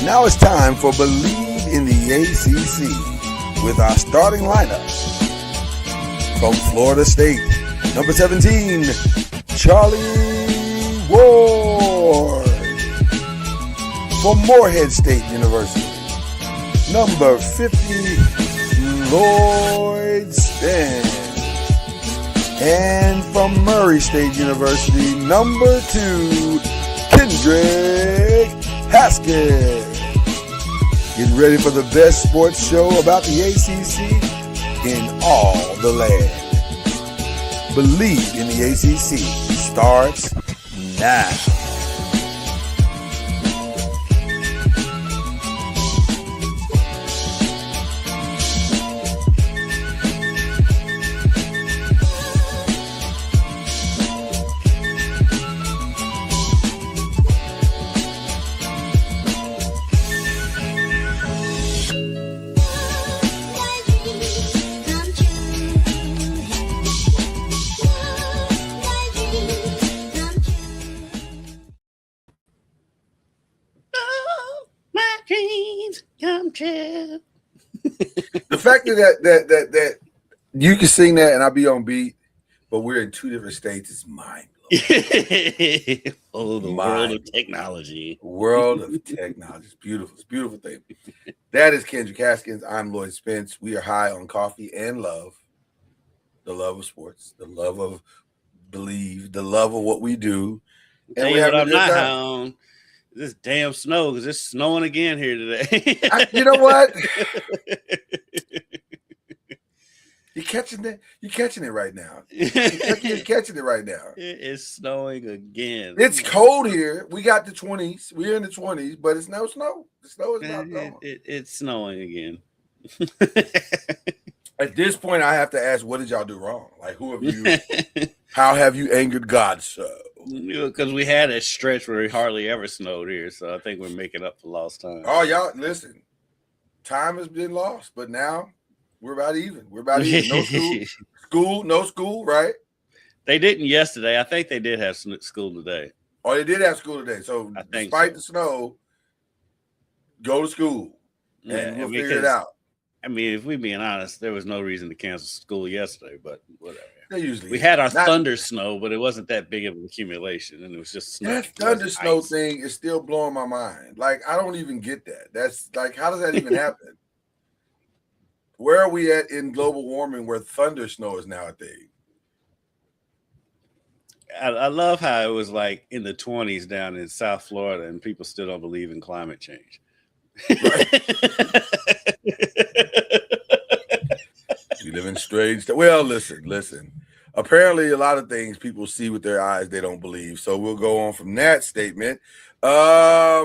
Now it's time for Believe in the ACC with our starting lineup. From Florida State, number 17, Charlie Ward. From Morehead State University, number 50, Lloyd Stan. And from Murray State University, number 2, Kendrick Haskett. Get ready for the best sports show about the ACC in all the land. Believe in the ACC starts now. The fact that you can sing that and I'll be on beat, but we're in two different states is mind blowing. Oh, the world of technology. World of technology. It's beautiful. It's a beautiful thing. That is Kendrick Haskins. I'm Lloyd Spence. We are high on coffee and love. The love of sports, the love of Believe, the love of what we do. And we have I'm not high on this damn snow, because it's snowing again here today. You know what? You're catching it. You're catching it right now. You're catching it right now. It is snowing again. It's cold here. We got the 20s. We're in the 20s, but it's no snow. The snow is not gone. It's snowing again. At this point, I have to ask, what did y'all do wrong? Like, who have you? How have you angered God so? Because we had a stretch where it hardly ever snowed here, so I think we're making up for lost time. Oh, y'all, listen. Time has been lost, but now we're about even. We're about even. No school, right? They didn't yesterday. I think they did have school today. Oh, they did have school today. So despite the snow, go to school and we'll figure it out. I mean, if we're being honest, there was no reason to cancel school yesterday, but whatever. We had our thunder snow, but it wasn't that big of an accumulation, and it was just snow. That thunder snow thing is still blowing my mind. Like, I don't even get that. That's like, how does that even happen? Where are we at in global warming where thunder snow is now a thing? I love how it was like in the 20s down in South Florida, and people still don't believe in climate change. Right. You live in strange. Well, listen. Apparently, a lot of things people see with their eyes they don't believe. So we'll go on from that statement. I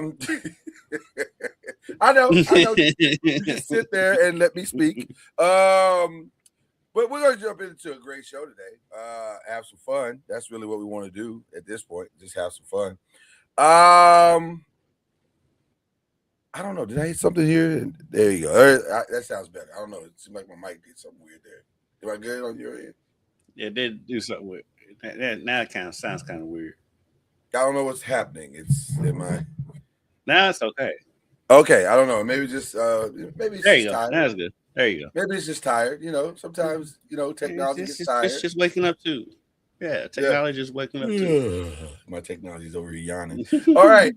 know. You can sit there and let me speak. But we're going to jump into a great show today. Have some fun. That's really what we want to do at this point. Just have some fun. I don't know. Did I hit something here? There you go. That sounds better. I don't know. It seemed like my mic did something weird there. Am I good on your end? Yeah, it did do something weird. Now it kind of sounds kind of weird. I don't know what's happening. Now it's okay. Okay, I don't know. Maybe just maybe it's There just you go. tired. That's good. There you go. Maybe it's just tired. Sometimes technology gets tired. It's just waking up too. Yeah, Yeah. technology is waking up too. My technology's over here yawning. All right.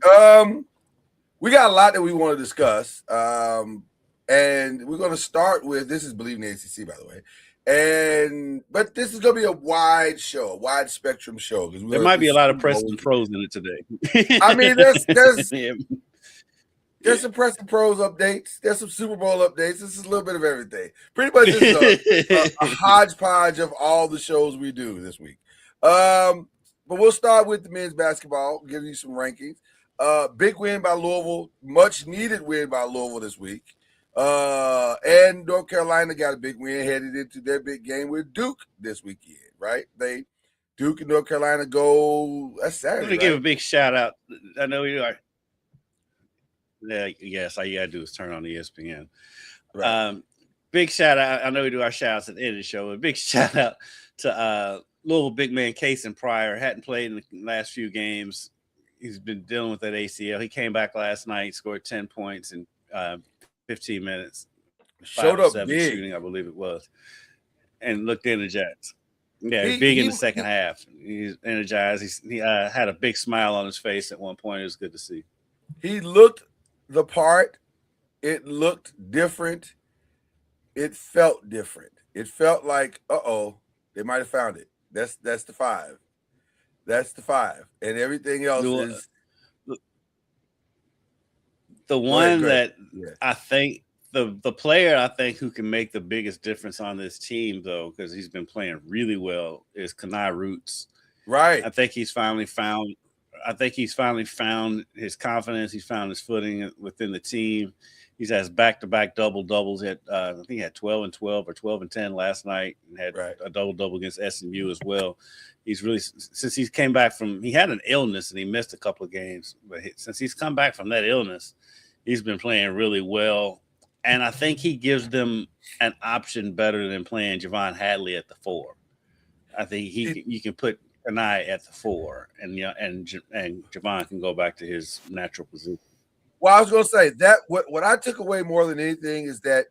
We got a lot that we want to discuss. And we're gonna start with this is Believe in the ACC, by the way. But this is gonna be a wide show, a wide spectrum show because There might be a lot of Preston pros in it today. I mean, there's Yeah. There's some Preston Pros updates. There's some Super Bowl updates. This is a little bit of everything. Pretty much this is a hodgepodge of all the shows we do this week. But we'll start with the men's basketball, give you some rankings. Big win by Louisville, much needed win by Louisville this week. And North Carolina got a big win headed into their big game with Duke this weekend, right? Duke and North Carolina go. That's Saturday. Let me give a big shout out. I know you are. Yes, all you gotta do is turn on ESPN. Right. Big shout out. I know we do our shout outs at the end of the show. A big shout out to Louisville big man Cason Pryor. Hadn't played in the last few games. He's been dealing with that ACL. He came back last night, scored 10 points in 15 minutes. Showed up big. Shooting, I believe it was, and looked energized. Yeah, big in the second half. He's energized. He had a big smile on his face at one point. It was good to see. He looked the part. It looked different. It felt different. It felt like, they might have found it. That's the 5. That's the 5. And everything else is the one that I think the player I think who can make the biggest difference on this team, though, because he's been playing really well, is Kenai Roots. Right. I think he's finally found his confidence. He's found his footing within the team. He's has back-to-back double-doubles. I think he had 12 and 12 or 12 and 10 last night, and had a double-double against SMU as well. He's really, since he came back from, he had an illness and he missed a couple of games, but since he's come back from that illness, he's been playing really well. And I think he gives them an option better than playing Javon Hadley at the 4. I think you can put Kenai at the 4, and Javon can go back to his natural position. Well, I was going to say that what I took away more than anything is that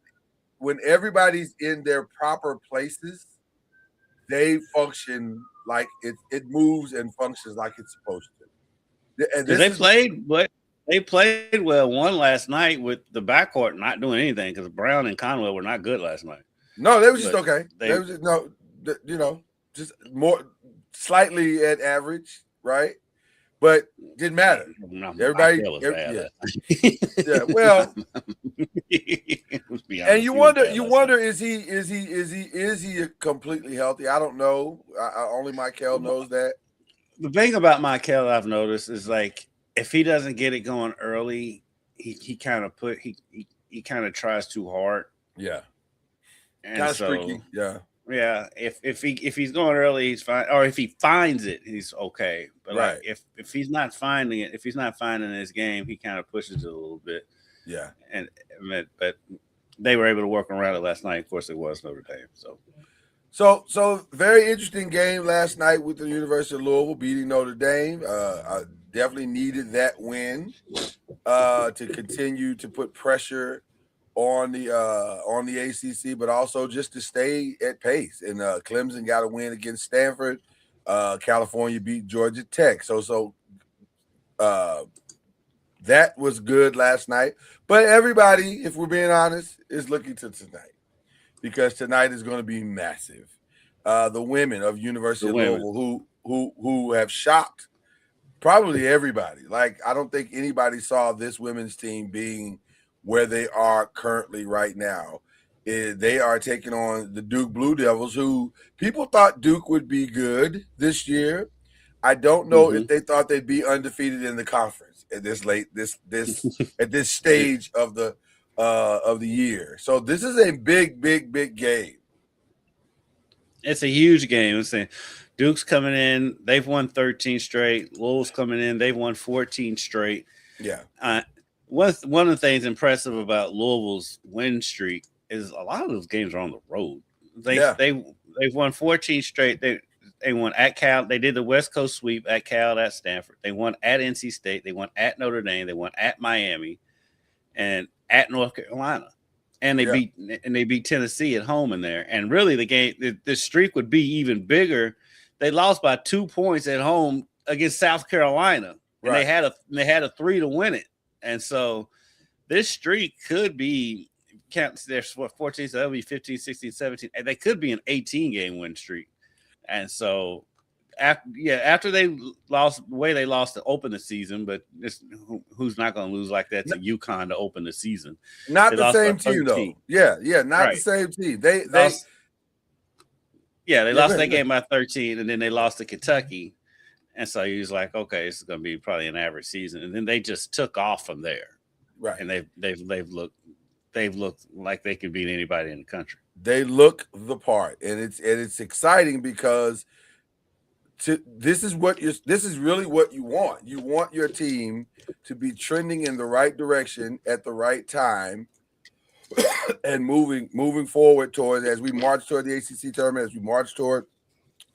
when everybody's in their proper places, they function like it moves and functions like it's supposed to. And they played well. One last night with the backcourt not doing anything because Brown and Conwell were not good last night. No, they were just okay. They were just just more slightly at average, right? But didn't matter. Everybody, well, and you wonder, is he completely healthy? I don't know. Only Michael knows that. The thing about Michael I've noticed is like if he doesn't get it going early, he kind of tries too hard. Yeah, kind of streaky. Yeah. Yeah, if he's going early, he's fine. Or if he finds it, he's okay. But like if he's not finding it, if he's not finding his game, he kind of pushes it a little bit. Yeah. But they were able to work around it last night. Of course, it was Notre Dame. So very interesting game last night with the University of Louisville beating Notre Dame. I definitely needed that win to continue to put pressure on the ACC, but also just to stay at pace. And Clemson got a win against Stanford. California beat Georgia Tech. So that was good last night. But everybody, if we're being honest, is looking to tonight because tonight is going to be massive. The women of University of Louisville who have shocked probably everybody. Like I don't think anybody saw this women's team being where they are currently right now. They are taking on the Duke Blue Devils, who people thought Duke would be good this year. I don't know if they thought they'd be undefeated in the conference at this at this stage of the year. So this is a big game. It's a huge game. I'm saying Duke's coming in, they've won 13 straight. Louisville's coming in, they've won 14 straight. Yeah. One of the things impressive about Louisville's win streak is a lot of those games are on the road. They've won 14 straight. They won at Cal. They did the West Coast sweep at Cal, at Stanford. They won at NC State. They won at Notre Dame. They won at Miami. and at North Carolina. And they beat Tennessee at home in there. And really the streak would be even bigger. They lost by 2 points at home against South Carolina. And they had a 3 to win it. And so this streak could be there's 14, so that'll be 15, 16, 17. And they could be an 18-game win streak. And so after they lost the way they lost to open the season, but who's not going to lose like that to UConn to open the season? Not the same team though. Yeah, not the same team. They lost that game by 13, and then they lost to Kentucky, and so he was like, okay, this is going to be probably an average season, and then they just took off from there, right? And they've looked like they can beat anybody in the country. They look the part, and it's exciting because. This is really what you want. You want your team to be trending in the right direction at the right time, and moving forward towards as we march toward the ACC tournament, as we march toward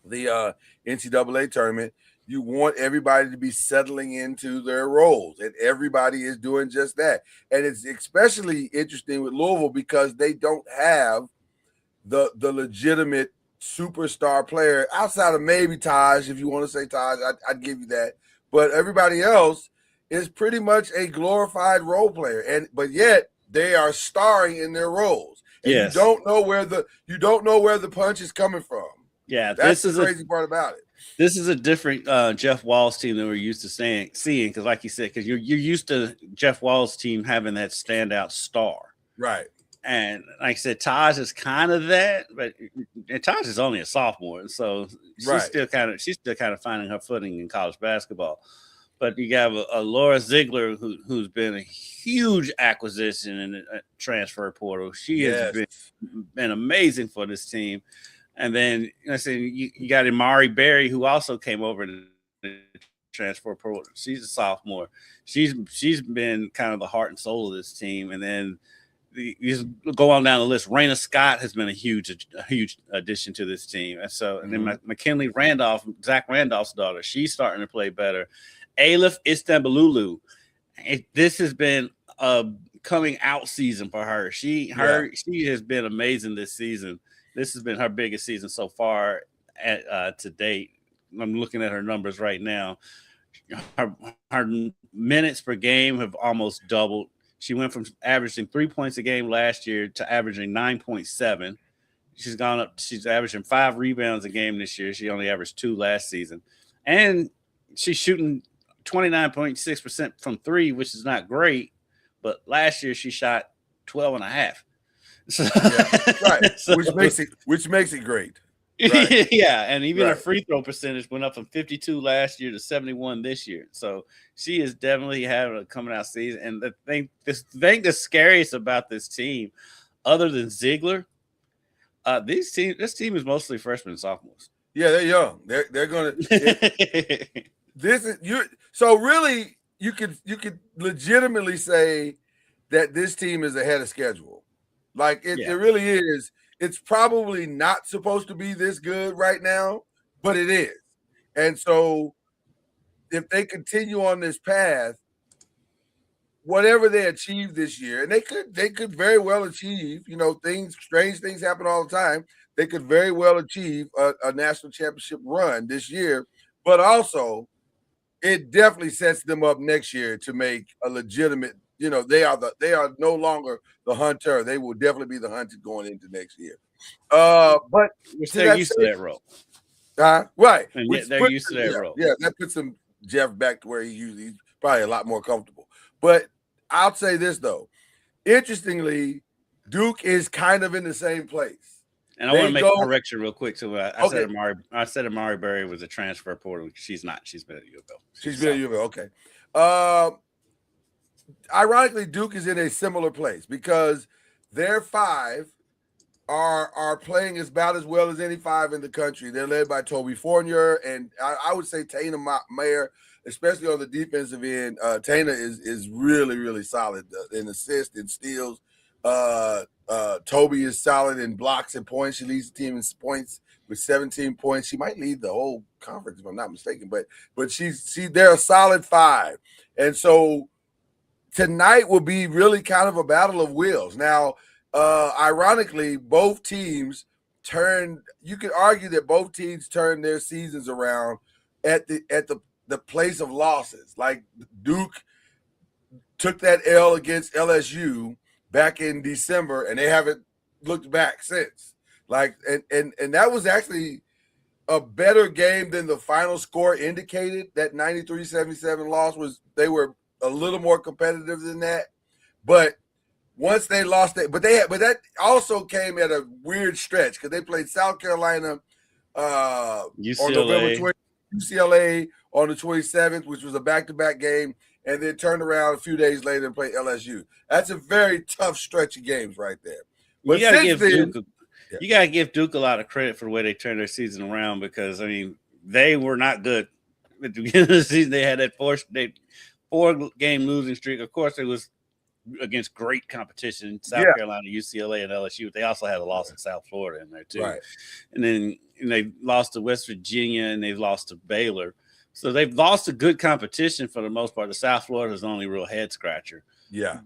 the NCAA tournament. You want everybody to be settling into their roles, and everybody is doing just that. And it's especially interesting with Louisville because they don't have the legitimate superstar player outside of maybe Taj. If you want to say Taj, I'd give you that. But everybody else is pretty much a glorified role player, but yet they are starring in their roles. And you don't know where the punch is coming from. Yeah, that's the crazy part about it. This is a different Jeff Walz team than we're used to seeing because, like you said, because you're used to Jeff Walz team having that standout star, right? And like I said, Taj is kind of that, but Taj is only a sophomore, and so she's still kind of finding her footing in college basketball. But you got a Laura Ziegler who's been a huge acquisition in the transfer portal. She has been amazing for this team. And then you got Amari Berry, who also came over to the transfer portal. She's a sophomore. She's been kind of the heart and soul of this team. And then you go on down the list. Raina Scott has been a huge addition to this team. And so, and then McKinley Randolph, Zach Randolph's daughter, she's starting to play better. Aleph Istanbululu, this has been a coming out season for her. She has been amazing this season. This has been her biggest season so far to date. I'm looking at her numbers right now. Her minutes per game have almost doubled. She went from averaging 3 points a game last year to averaging 9.7. She's gone up. She's averaging 5 rebounds a game this year. She only averaged 2 last season. And she's shooting 29.6% from 3, which is not great. But last year she shot 12.5. So, right. So, which makes it great. Right. Yeah, and even her free throw percentage went up from 52 last year to 71 this year. So she is definitely having a coming out season. And the thing that's scariest about this team, other than Ziegler, this team is mostly freshmen and sophomores. Yeah, they're young. They're gonna. So really, you could legitimately say that this team is ahead of schedule. Like it really is. It's probably not supposed to be this good right now, but it is. And so if they continue on this path, whatever they achieve this year, and they could very well achieve, strange things happen all the time. They could very well achieve a national championship run this year, but also it definitely sets them up next year to make a legitimate, they are no longer the hunter. They will definitely be the hunted going into next year. But they're used to that role. Right. They're used to that role. Yeah, that puts him Jeff back to where he's probably a lot more comfortable. But I'll say this though. Interestingly, Duke is kind of in the same place. And I want to make a correction real quick. So I said Amari Berry was a transfer portal. She's not. She's been at U of L. She's been at U of L. Okay. Ironically, Duke is in a similar place because their 5 are playing about as well as any 5 in the country. They're led by Toby Fournier, and I would say Tana Mayer, especially on the defensive end. Tana is really, really solid in assists and steals. Toby is solid in blocks and points. She leads the team in points with 17 points. She might lead the whole conference if I'm not mistaken, but they're a solid 5. And so tonight will be really kind of a battle of wills. Now, ironically, both teams you could argue that both teams turned their seasons around at the place of losses. Like Duke took that L against LSU back in December, and they haven't looked back since. Like, and that was actually a better game than the final score indicated. That 93-77 loss they were a little more competitive than that. But once they lost it, but that also came at a weird stretch because they played South Carolina on November 20th, UCLA on the 27th, which was a back-to-back game, and then turned around a few days later and played LSU. That's a very tough stretch of games right there. But you gotta give Duke a lot of credit for the way they turned their season around, because I mean they were not good at the beginning of the season. They had that four-game losing streak. Of course, it was against great competition, South Carolina, UCLA, and LSU. They also had a loss in South Florida in there too. Right. And then they lost to West Virginia and they lost to Baylor. So they've lost a good competition for the most part. The South Florida is the only real head scratcher. Yeah.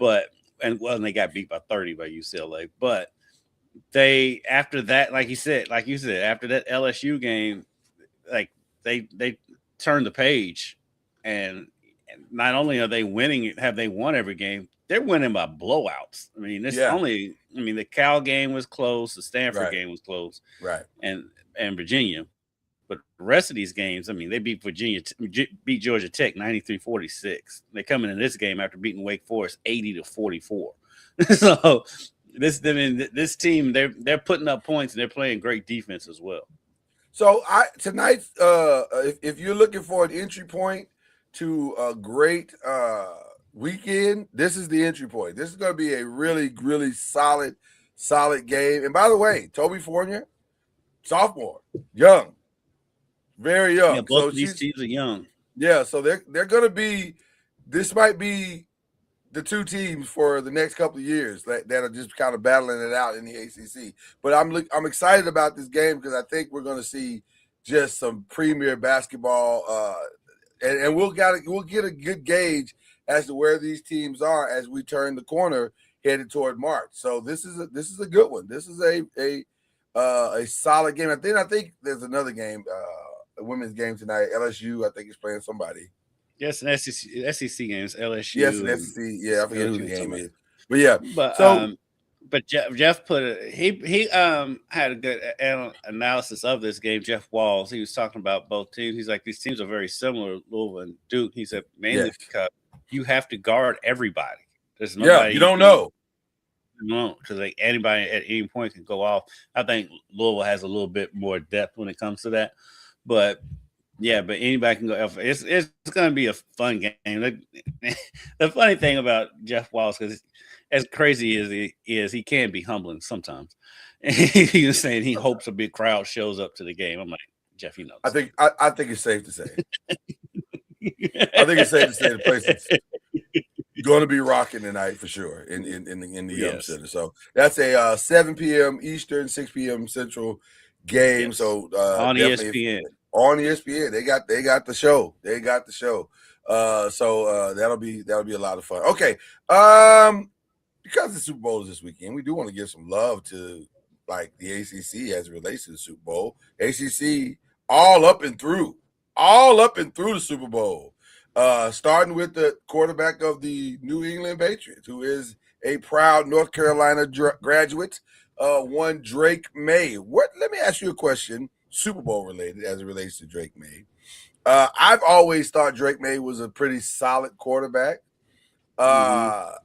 And they got beat by 30 by UCLA. But after that, like you said, after that LSU game, like they turned the page, and not only are they winning, have they won every game, they're winning by blowouts. I mean, the Cal game was close, the Stanford game was close, right, and Virginia. But the rest of these games, I mean, they beat beat Georgia Tech 93-46. They're coming in this game after beating Wake Forest 80-44. So this team, they're putting up points and they're playing great defense as well. So tonight, if you're looking for an entry point to a great weekend, this is the entry point. This is going to be a really, really solid game. And by the way, Toby Fournier, sophomore, young, very young. Yeah, both of these teams are young. Yeah, so they're going to be. This might be the two teams for the next couple of years that are just kind of battling it out in the ACC. But I'm excited about this game because I think we're going to see just some premier basketball, and we'll get a good gauge as to where these teams are as we turn the corner headed toward March. So this is a good one. This is a solid game. I think there's another game, a women's game tonight. LSU, I think, is playing somebody. Yes, an SEC games, LSU. Yes, an SEC. Yeah, I forget who the game is. But yeah, but Jeff he had a good analysis of this game. Jeff Walls, he was talking about both teams. He's like, these teams are very similar, Louisville and Duke. He said mainly because you have to guard everybody. There's nobody. You don't know. No, because like anybody at any point can go off. I think Louisville has a little bit more depth when it comes to that, but. Yeah, but anybody can go. It's going to be a fun game. The funny thing about Jeff Walls, because as crazy as he is, he can be humbling sometimes. He was saying he hopes a big crowd shows up to the game. I'm like, Jeff, you know. I think it's safe to say. I think it's safe to say the place is going to be rocking tonight for sure in the Yum Center. So that's a 7 p.m. Eastern, 6 p.m. Central game. Yes. So on ESPN. On ESPN, they got the show. They got the show. So that'll be a lot of fun. Okay, because the Super Bowl is this weekend, we do want to give some love to like the ACC as it relates to the Super Bowl. ACC all up and through the Super Bowl. Starting with the quarterback of the New England Patriots, who is a proud North Carolina graduate, one Drake May. Let me ask you a question. Super Bowl related as it relates to Drake May. I've always thought Drake May was a pretty solid quarterback. I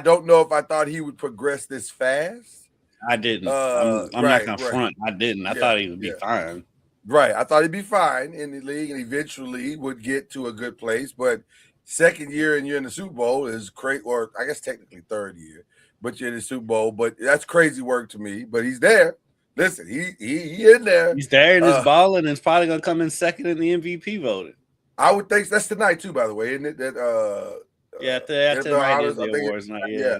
don't know if I thought he would progress this fast. I didn't. I'm not going to front. I didn't. I thought he would be fine. Right. I thought he'd be fine in the league and eventually would get to a good place. But second year and you're in the Super Bowl is great, or I guess technically third year, but you're in the Super Bowl. But that's crazy work to me. But he's there. Listen, he in there. He's there and he's balling, and it's probably gonna come in second in the MVP voting. I would think that's tonight too, by the way, isn't it? That tonight is the awards night. Yeah.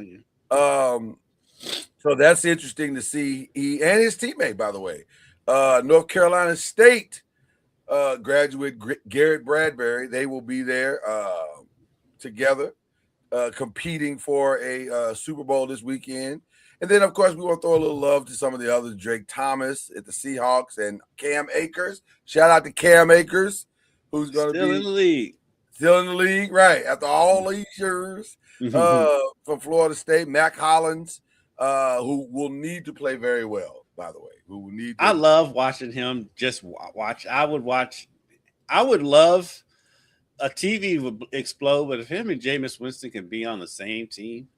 So that's interesting to see. He and his teammate, by the way, North Carolina State graduate Garrett Bradbury. They will be there. together, competing for a Super Bowl this weekend. And then, of course, we want to throw a little love to some of the others. Drake Thomas at the Seahawks and Cam Akers. Shout out to Cam Akers, who's going to be still in the league. Still in the league, right? After all these years from Florida State. Mac Hollins, who will need to play very well, by the way. Who will need to. I love watching him just watch. I would love a TV would explode, but if him and Jameis Winston can be on the same team.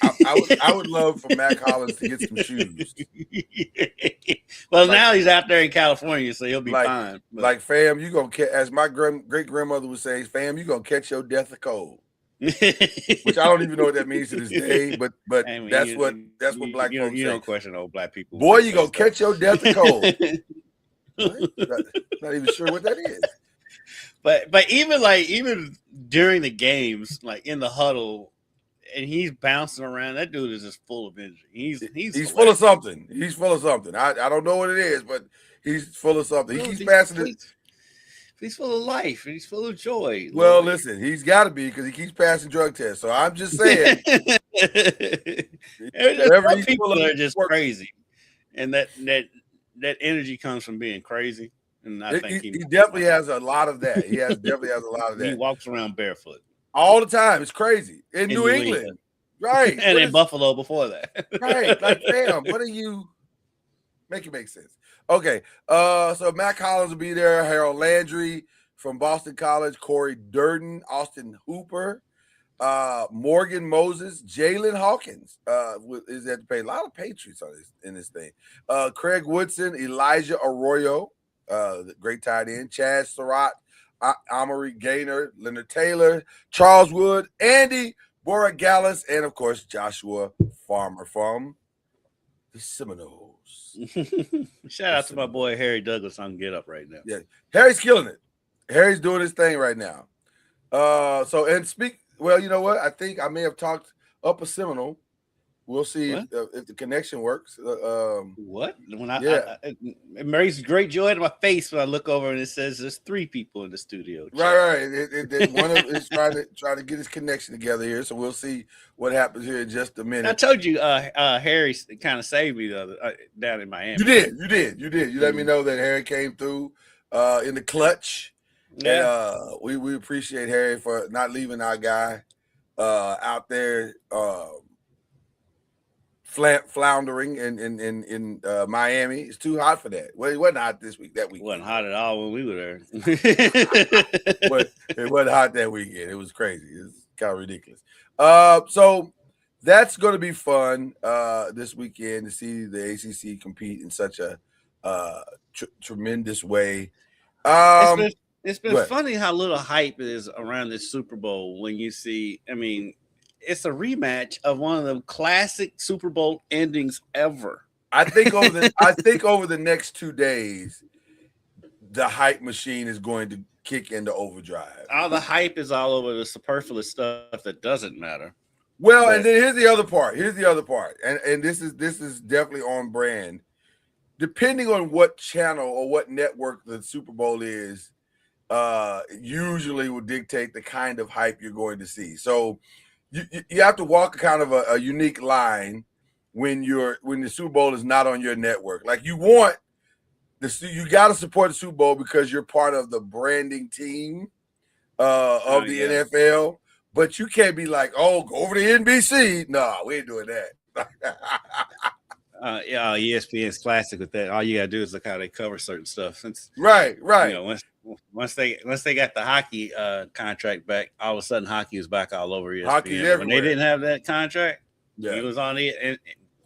I would love for Mac Hollins to get some shoes. Well, now he's out there in California, so he'll be fine. But. Like, fam, you gonna catch, as my great grandmother would say, fam, you gonna catch your death of cold. Which I don't even know what that means to this day, but I mean, that's what black folks say. You don't question old black people. Boy, you gonna catch your death of cold. Not even sure what that is. But even during the games, like in the huddle. And he's bouncing around. That dude is just full of energy. He's full of something. He's full of something. I don't know what it is, but he's full of something. He keeps passing it. He's full of life and he's full of joy. Well, listen, he's got to be because he keeps passing drug tests. So I'm just saying. Some people are just crazy, and that energy comes from being crazy. And I think he definitely has a lot of that. He definitely has a lot of that. He walks around barefoot. All the time. It's crazy. In New England. Right. And in Buffalo before that. Right. Like, damn, what are you? Make it make sense. Okay. So Mac Hollins will be there. Harold Landry from Boston College. Corey Durden. Austin Hooper. Morgan Moses. Jalen Hawkins is at the pay. A lot of Patriots on in this thing. Craig Woodson. Elijah Arroyo. The great tight end. Chad Surratt. Amory Gaynor, Leonard Taylor, Charles Wood, Andy Borregales, and of course Joshua Farmer from the Seminoles. Shout out to my boy Harry Douglas on Get Up right now. Yeah, Harry's killing it. Harry's doing his thing right now. Well, you know what? I think I may have talked up a Seminole. We'll see if the connection works. What? It brings great joy to my face when I look over and it says there's 3 people in the studio. Right. One of them is trying to get his connection together here, so we'll see what happens here in just a minute. I told you, Harry kind of saved me the other down in Miami. You did. You let me know that Harry came through in the clutch. Yeah, and, we appreciate Harry for not leaving our guy out there. Floundering in Miami. It's too hot for that. Well, it wasn't hot this week. That week it wasn't hot at all when we were there. But it wasn't hot that weekend. It was crazy. It's kind of ridiculous. So that's going to be fun this weekend to see the ACC compete in such a tremendous way. It's been funny how little hype is around this Super Bowl when you see. I mean. It's a rematch of one of the classic Super Bowl endings ever. I think over the next 2 days, the hype machine is going to kick into overdrive. All the hype is all over the superfluous stuff that doesn't matter. Well, and then here's the other part. And this is definitely on brand. Depending on what channel or what network the Super Bowl is, usually will dictate the kind of hype you're going to see. So you have to walk kind of a unique line when the Super Bowl is not on your network. Like you got to support the Super Bowl because you're part of the branding team of the NFL. But you can't be like, oh, go over to NBC. No, we ain't doing that. ESPN's classic with that. All you gotta do is look how they cover certain stuff. Right. You know, once they got the hockey contract back, all of a sudden hockey was back all over ESPN. Hockey's everywhere. When they didn't have that contract, it was on it, and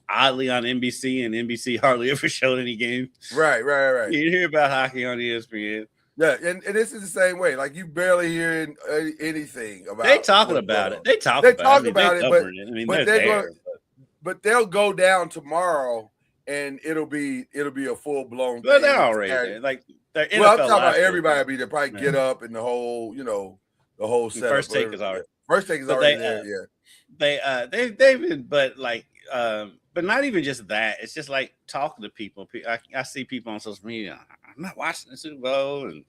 oddly on NBC, and NBC hardly ever showed any games. Right. You didn't hear about hockey on ESPN. Yeah, and this is the same way. Like you barely hearing anything about. They talking about it. They talk about it, but they'll go down tomorrow, and it'll be a full blown. Well, they're already there. Like I'm talking about everybody be there. Probably Get Up and the whole, the whole setup. First Take is already there. Yeah, they've been, but not even just that. It's just like talking to people. I see people on social media. I'm not watching the Super Bowl, and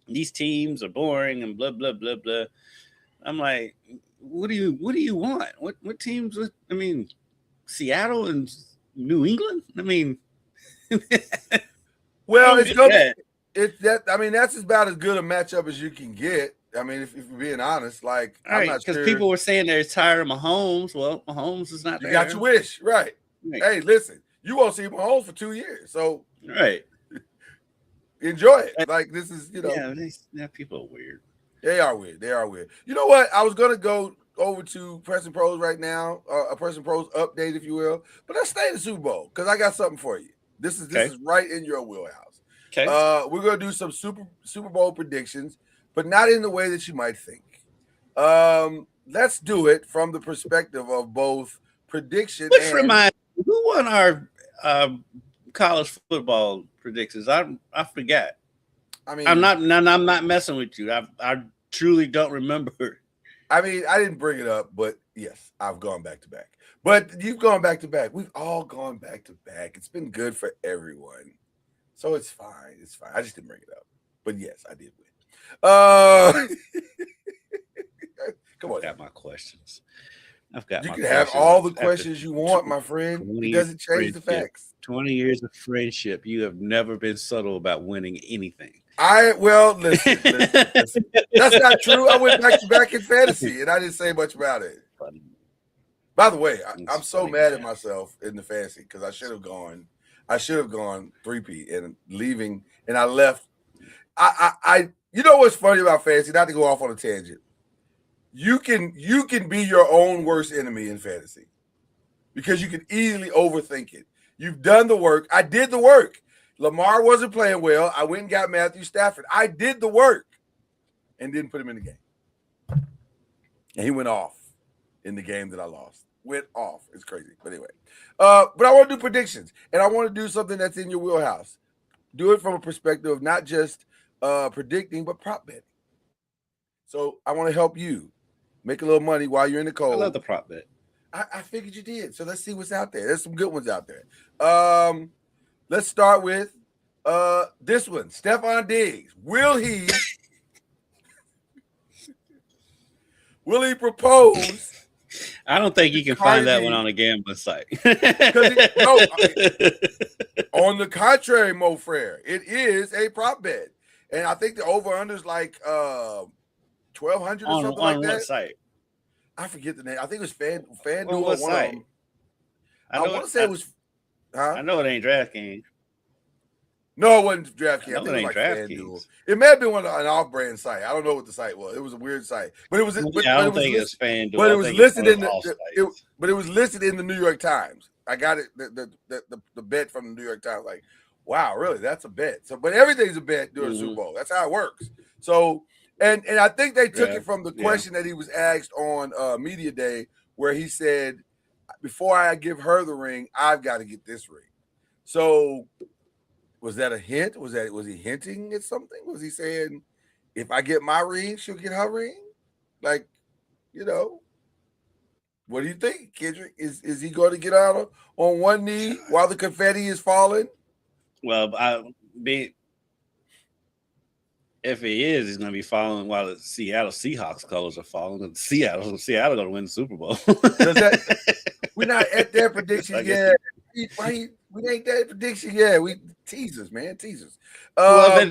these teams are boring, and blah blah blah blah. I'm like, what do you want? What teams? I mean, Seattle and New England. I mean, well, it's gonna. It's that. I mean, that's about as good a matchup as you can get. I mean, if you're being honest, like I'm not sure. Because people were saying they're tired of Mahomes. Well, Mahomes is not there. You got your wish, right? Hey, listen, you won't see Mahomes for 2 years, so enjoy it. Like this is, yeah, people are weird. They are weird. They are weird. You know what? I was gonna go over to Press and Pros right now, a Press and Pros update, if you will. But let's stay in the Super Bowl because I got something for you. This is right in your wheelhouse. Okay. We're gonna do some Super Bowl predictions, but not in the way that you might think. Let's do it from the perspective of both prediction. Which reminds me, who won our college football predictions? I forgot. I mean, I'm not messing with you. I truly don't remember. I mean, I didn't bring it up, but yes, I've gone back to back. But you've gone back to back. We've all gone back to back. It's been good for everyone. So it's fine. It's fine. I just didn't bring it up. But yes, I did win. Come on. I've got my questions. You can have all the questions you want, my friend. It doesn't change the facts. 20 years of friendship. You have never been subtle about winning anything. Listen. That's not true. I went back to back in fantasy and I didn't say much about it. Funny. By the way, I'm so mad at myself in the fantasy because I should have gone 3P and leaving, and I left. I you know what's funny about fantasy? Not to go off on a tangent. You can be your own worst enemy in fantasy because you can easily overthink it. You've done the work. I did the work. Lamar wasn't playing well. I went and got Matthew Stafford. I did the work and didn't put him in the game. And he went off in the game that I lost. Went off. It's crazy. But anyway. But I want to do predictions. And I want to do something that's in your wheelhouse. Do it from a perspective of not just predicting, but prop betting. So I want to help you make a little money while you're in the cold. I love the prop bet. I figured you did. So let's see what's out there. There's some good ones out there. Let's start with this one. Stephon Diggs. Will he propose? I don't think you can find that one on a gambling site. On the contrary, Mo Frere, it is a prop bet. And I think the over-under is like 1,200 or something like that. On what site? I forget the name. I think it was FanDuel or one site? Of them. I want to say it was. I know it ain't DraftKings. No, it wasn't DraftKings. I think it was like FanDuel. It may have been an off-brand site. I don't know what the site was. It was a weird site, but it was. I don't think it was FanDuel. But it was listed in but it was listed in the New York Times. I got it. The bet from the New York Times. Like, wow, really? That's a bet. So, but everything's a bet during the Super Bowl. That's how it works. So, and I think they took it from the question that he was asked on Media Day, where he said, "Before I give her the ring, I've got to get this ring." So. Was that a hint? Was he hinting at something? Was he saying, if I get my ring, she'll get her ring? Like, what do you think, Kendrick? Is he going to get out on one knee while the confetti is falling? Well, if he is, he's going to be falling while the Seattle Seahawks colors are falling. And Seattle going to win the Super Bowl. We're not at that prediction yet. We ain't that prediction yet. We teasers, man, teasers. Well,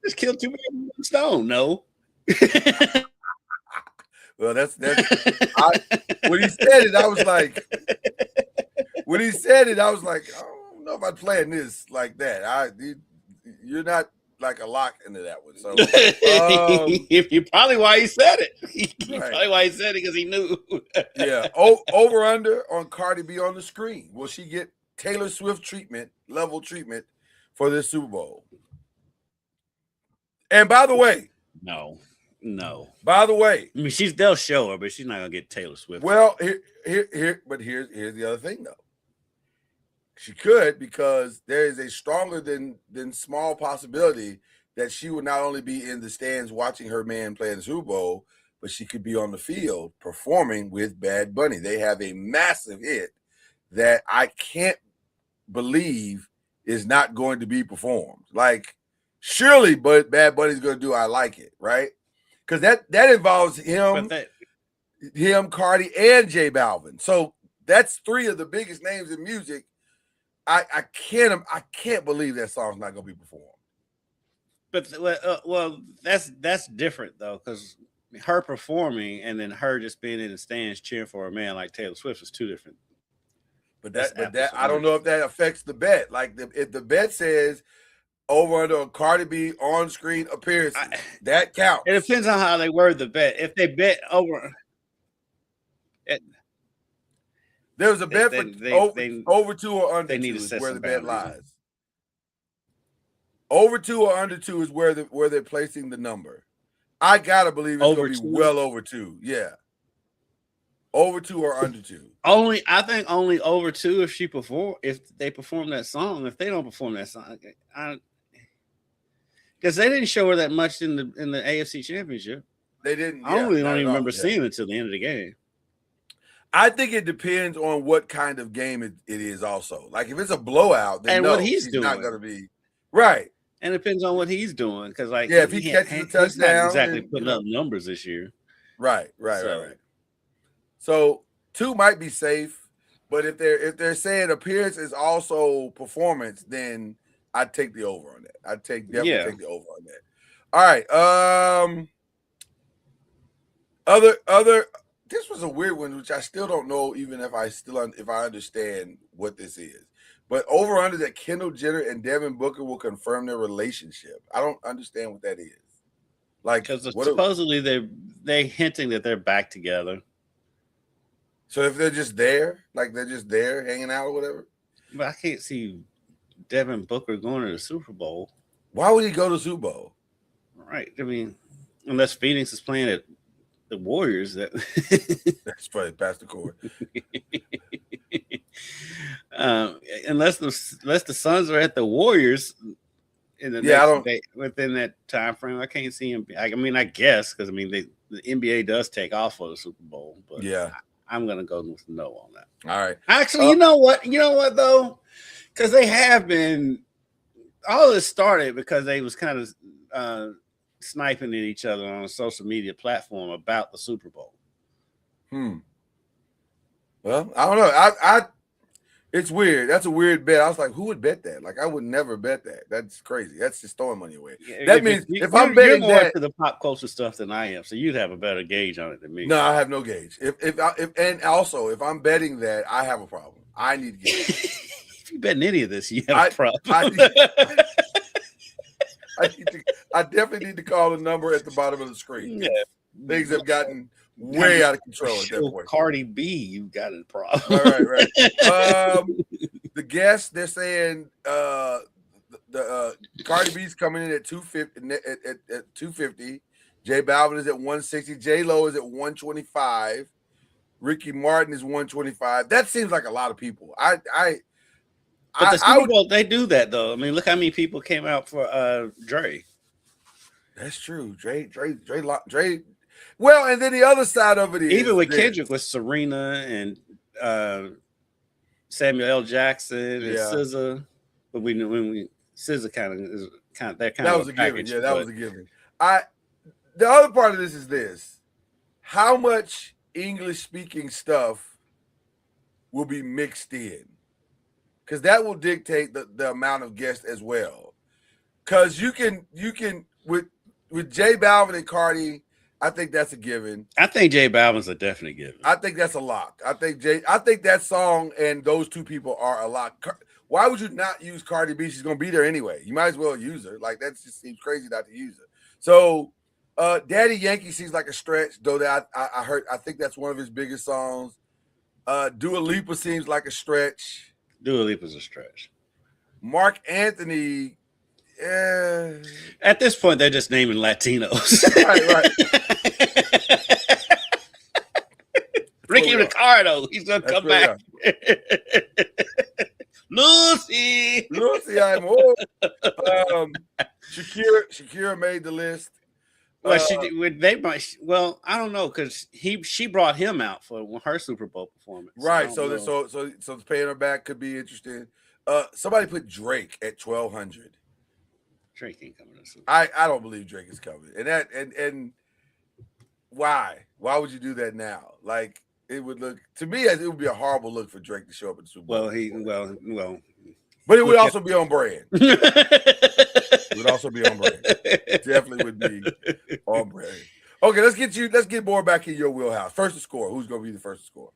just killed 2 birds with 1 stone. No. Well, that's when he said it, I was like, I don't know if I'm playing this like that. You're not like a lock into that one. So you're probably why he said it. Probably why he said it because he knew. Yeah. Over under on Cardi B on the screen. Will she get Taylor Swift level treatment for this Super Bowl? And by the way, no. By the way, I mean they'll show her, but she's not gonna get Taylor Swift. Well, here's the other thing though. She could, because there is a stronger than small possibility that she would not only be in the stands watching her man play in the Super Bowl, but she could be on the field performing with Bad Bunny. They have a massive hit that I can't believe is not going to be performed. Like, surely, but Bad Bunny's going to do I Like It, right? because that involves him, But Cardi, and J Balvin. So that's 3 of the biggest names in music. I can't believe that song's not gonna be performed. But well, that's different though, because her performing and then her just being in the stands cheering for a man like Taylor Swift is 2 different. But that I don't know if that affects the bet. Like if the bet says over under Cardi B on screen appearances, that counts. It depends on how they word the bet. If they bet over, there was a bet for over 2 or under 2 is where the bet lies. Over 2 or under 2 is where they're placing the number. I gotta believe it's gonna be well over 2. Yeah. Over 2 or under 2. I think only over 2 if they perform that song. If they don't perform that song, because they didn't show her that much in the AFC Championship. They didn't. I don't even remember seeing it till the end of the game. I think it depends on what kind of game it is. Also, like if it's a blowout, then what he's doing, not going to be right. And it depends on what he's doing, because if he catches a touchdown, he's not exactly putting up numbers this year. Right. So 2 might be safe, but if they're saying appearance is also performance, then I'd take the over on that. I'd definitely take the over on that. All right. Other. This was a weird one, which I still don't know, even if I understand what this is. But over under that Kendall Jenner and Devin Booker will confirm their relationship. I don't understand what that is. Like, because supposedly they hinting that they're back together. So if they're just there, like they're just there hanging out or whatever. But I can't see Devin Booker going to the Super Bowl. Why would he go to the Super Bowl? Right. I mean, unless Phoenix is playing at the Warriors, that's probably past the court. Unless the Suns are at the Warriors in the within that time frame, I can't see him. I mean, I guess because the NBA does take off for the Super Bowl, but I'm gonna go with no on that. All right. Actually, you know what though, because they have been. All of this started because they was kind of sniping at each other on a social media platform about the Super Bowl. Well, I don't know. It's weird. That's a weird bet. I was like, who would bet that? Like, I would never bet that. That's crazy. That's just throwing money away. That means if I'm betting more into the pop culture stuff than I am, so you'd have a better gauge on it than me. No, I have no gauge. And also if I'm betting that, I have a problem. I need to get if you betting any of this, you have a problem. I definitely need to call the number at the bottom of the screen. Yeah. Things have gotten way out of control at that point. Cardi B, you got a problem. All right. The guests, they're saying the Cardi B's coming in at 250 at 250. J Balvin is at 160. J Lo is at 125. Ricky Martin is 125. That seems like a lot of people. But the Super Bowl, they do that though. I mean, look how many people came out for Dre. That's true. Dre. Well, and then the other side of it is even with Kendrick, with Serena and Samuel L. Jackson and SZA. But SZA that was a given. Yeah, that was a given. The other part of this is this: how much English speaking stuff will be mixed in. Because that will dictate the amount of guests as well. Because you can with J Balvin and Cardi, I think that's a given. I think J Balvin's a definite given. I think that's a lock. I think that song and those 2 people are a lock. Why would you not use Cardi B? She's gonna be there anyway. You might as well use her. Like that just seems crazy not to use her. So Daddy Yankee seems like a stretch, though that I think that's one of his biggest songs. Dua Lipa seems like a stretch. Dua Lipa's a stretch. Mark Anthony. At this point, they're just naming Latinos. Right. Ricky Ricardo, he's gonna come back. Lucy, I'm old. Shakira made the list. Well, I don't know because she brought him out for her Super Bowl performance. Right. So paying her back could be interesting. Somebody put Drake at 1,200. Drake ain't coming to Super Bowl. I don't believe Drake is coming, and Why? Why would you do that now? Like, it would look to me as it would be a horrible look for Drake to show up at the Super Bowl. Well. But it would also be on brand. It would also be on brand. Definitely would be on brand. Okay, let's get more back in your wheelhouse. First to score. Who's going to be the first to score?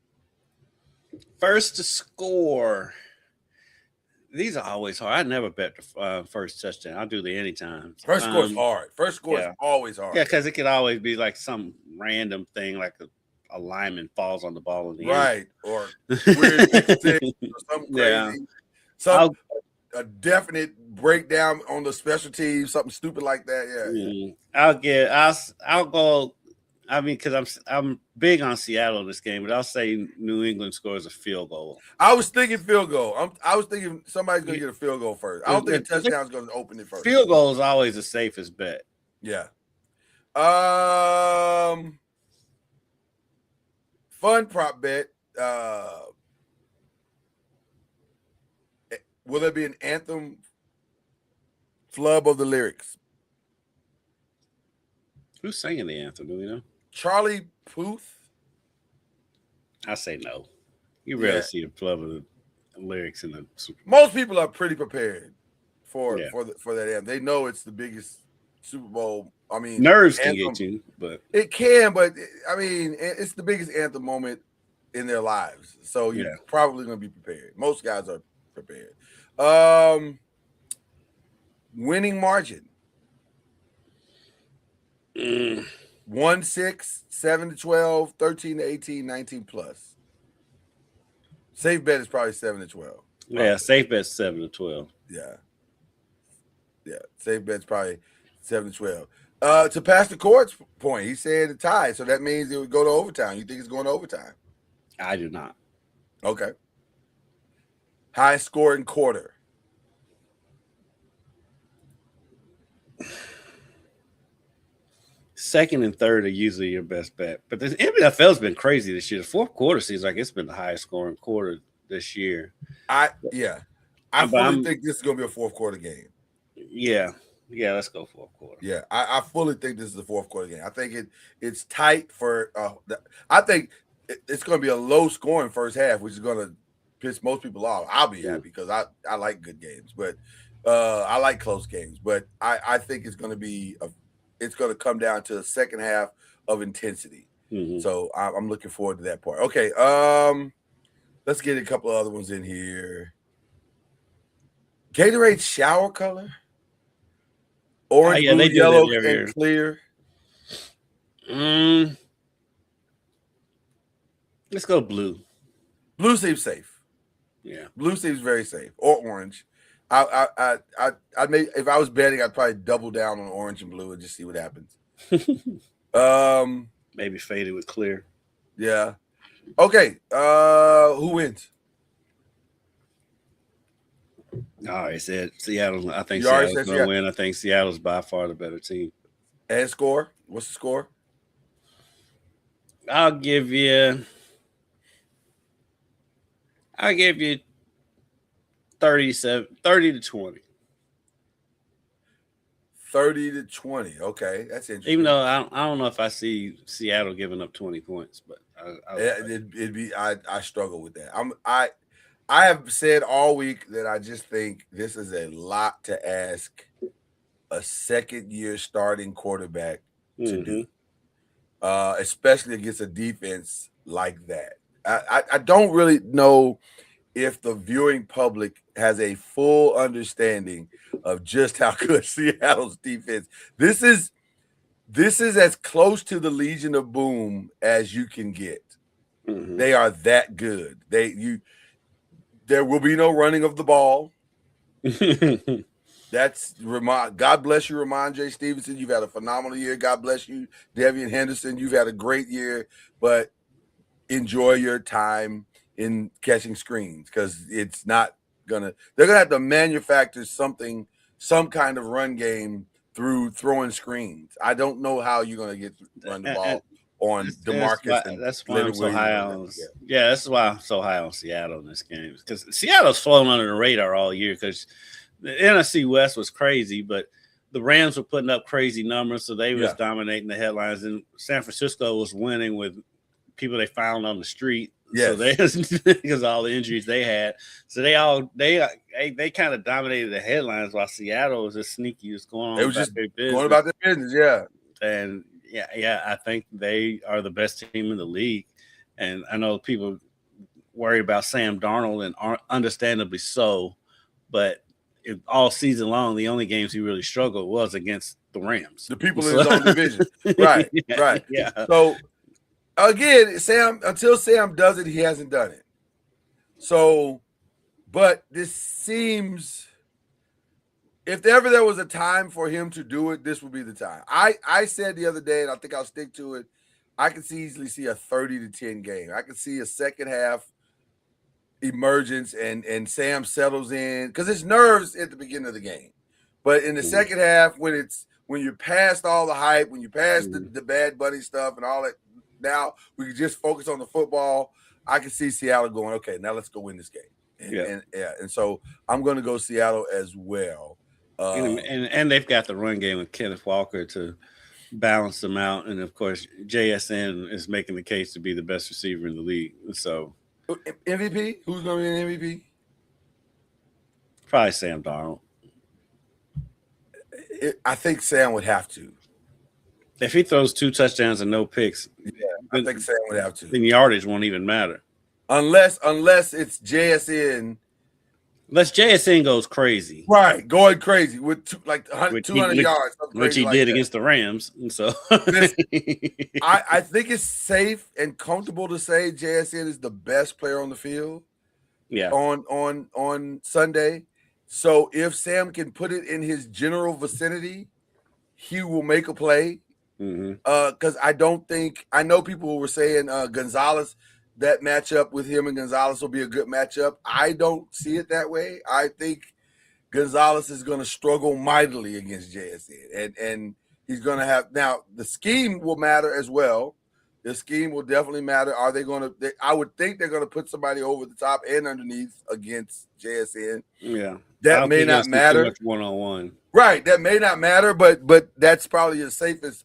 First to score. These are always hard. I never bet the first touchdown. I'll do the anytime. First score is hard. First score is always hard. Yeah, because it could always be like some random thing, like a lineman falls on the ball in the end. Right. Or weird or something crazy. Yeah. A definite breakdown on the special team, something stupid like that. Yeah. I'll go. I mean, because I'm big on Seattle in this game, but I'll say New England scores a field goal. I was thinking field goal. I was thinking somebody's going to get a field goal first. I don't think a touchdown's going to open it first. Field goal is always the safest bet. Yeah. Fun prop bet. Will there be an anthem flub of the lyrics? Who's singing the anthem? Do we know? Charlie Puth? I say no. You rarely see the flub of the lyrics in the Super Bowl. Most people are pretty prepared for that anthem. They know it's the biggest Super Bowl. I mean, nerves can get you, but it can. But I mean, it's the biggest anthem moment in their lives, so you're probably going to be prepared. Most guys are prepared. Winning margin. 1-6, 7-12, 13-18, 19 plus. Safe bet is probably 7-12. Yeah, safe bet 7-12. Yeah. Safe bet's probably 7-12. To Pastor Court's point, he said a tie, so that means it would go to overtime. You think it's going to overtime? I do not. Okay. High scoring quarter. Second and third are usually your best bet. But the NFL's been crazy this year. The fourth quarter seems like it's been the highest scoring quarter this year. I fully think this is going to be a fourth quarter game. Yeah, let's go fourth quarter. Yeah, I fully think this is a fourth quarter game. I think it's tight for I think it's going to be a low scoring first half, which is going to piss most people off. I'll be happy because I like good games, but I like close games. But I think it's going to be it's going to come down to a second half of intensity. Mm-hmm. So I'm looking forward to that part. Okay, let's get a couple of other ones in here. Gatorade shower color, orange, blue, yellow, and clear. Let's go blue. Blue seems safe. Yeah, blue seems very safe. Or orange. I may, if I was betting, I'd probably double down on orange and blue and just see what happens. Maybe fade it with clear. Yeah. Okay. Who wins? I already said Seattle. I think Seattle's going to win. I think Seattle's by far the better team. And score? What's the score? I'll give you 30-20. 30-20. Okay, that's interesting. Even though I don't know if I see Seattle giving up 20 points, but it'd be. I struggle with that. I have said all week that I just think this is a lot to ask a second-year starting quarterback to do, especially against a defense like that. I don't really know if the viewing public has a full understanding of just how good Seattle's defense. This is as close to the Legion of Boom as you can get. Mm-hmm. They are that good. There will be no running of the ball. That's God bless you, Ramon J. Stevenson. You've had a phenomenal year. God bless you, Devian Henderson. You've had a great year, but enjoy your time in catching screens because it's not they're gonna have to manufacture some kind of run game through throwing screens. I don't know how you're gonna run the ball on DeMarcus. That's why I'm so high on. Yeah, that's why I'm so high on Seattle in this game because Seattle's flown under the radar all year because the NFC West was crazy, but the Rams were putting up crazy numbers, so they was dominating the headlines, and San Francisco was winning with people they found on the street. So they because of all the injuries they had, so they kind of dominated the headlines while Seattle was just sneaky, just going on. It was just going about their business, And I think they are the best team in the league. And I know people worry about Sam Darnold, and understandably so, but all season long, the only games he really struggled was against the Rams, the people in his own division. Right. Yeah. So again, until Sam does it, he hasn't done it. So, but this seems, if ever there was a time for him to do it, this would be the time. I said the other day, and I think I'll stick to it, I can easily see a 30-10 game. I can see a second half emergence and Sam settles in, because it's nerves at the beginning of the game. But in the second half, when you're past all the hype, when you're past the Bad Bunny stuff and all that, now we can just focus on the football. I can see Seattle going, okay, now let's go win this game. And so I'm going to go Seattle as well. And they've got the run game with Kenneth Walker to balance them out, and of course JSN is making the case to be the best receiver in the league. So MVP, who's going to be an MVP? Probably Sam Darnold. I think Sam would have to. If he throws 2 touchdowns and no picks, I think Sam would have to. Then yardage won't even matter. Unless it's JSN. Unless JSN goes crazy. Right, going crazy with 200 yards. Which he did against the Rams. And so I think it's safe and comfortable to say JSN is the best player on the field. Yeah. On Sunday. So if Sam can put it in his general vicinity, he will make a play. Because I know people were saying Gonzalez, that matchup with him and Gonzalez will be a good matchup. I don't see it that way. I think Gonzalez is going to struggle mightily against JSN, and he's going to have, now the scheme will matter as well. The scheme will definitely matter. Are they going to? I would think they're going to put somebody over the top and underneath against JSN. Yeah, that may not matter. One-on-one, right? That may not matter, but that's probably the safest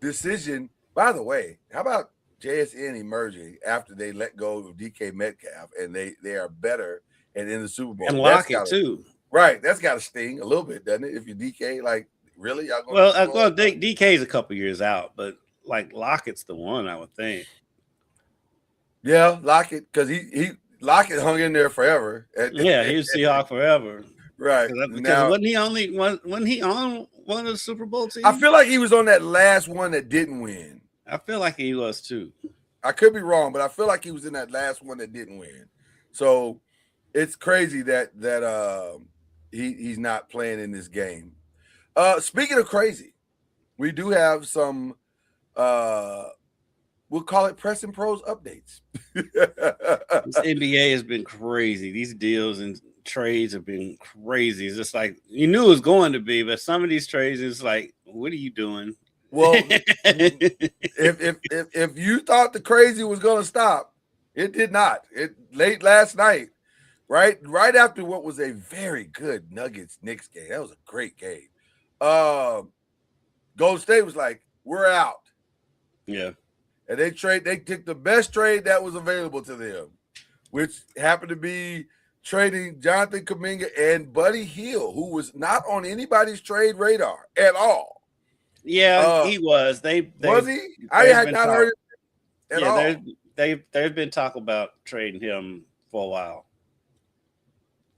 decision. By the way, how about JSN emerging after they let go of DK Metcalf, and they are better and in the Super Bowl, and Lockett too. Right, that's got to sting a little bit, doesn't it? If you DK, like really, DK is a couple years out, but like Lockett's the one I would think. Yeah, Lockett, because Lockett hung in there forever. He was Seahawk forever. Right. Because wasn't he on one of the Super Bowl teams? I feel like he was on that last one that didn't win. I feel like he was too. I could be wrong, but I feel like he was in that last one that didn't win. So it's crazy that he's not playing in this game. Speaking of crazy, we do have some we'll call it Press and Pros updates. This NBA has been crazy. These deals and trades have been crazy. It's just like you knew it was going to be, but some of these trades is like, what are you doing? Well, if you thought the crazy was going to stop, it did not. It late last night, right after what was a very good Nuggets-Knicks game. That was a great game. Golden State was like, we're out. Yeah. And they took the best trade that was available to them, which happened to be trading Jonathan Kuminga and Buddy Hield, who was not on anybody's trade radar at all. Yeah, he was. Was he? I had not heard it at all. There's been talk about trading him for a while.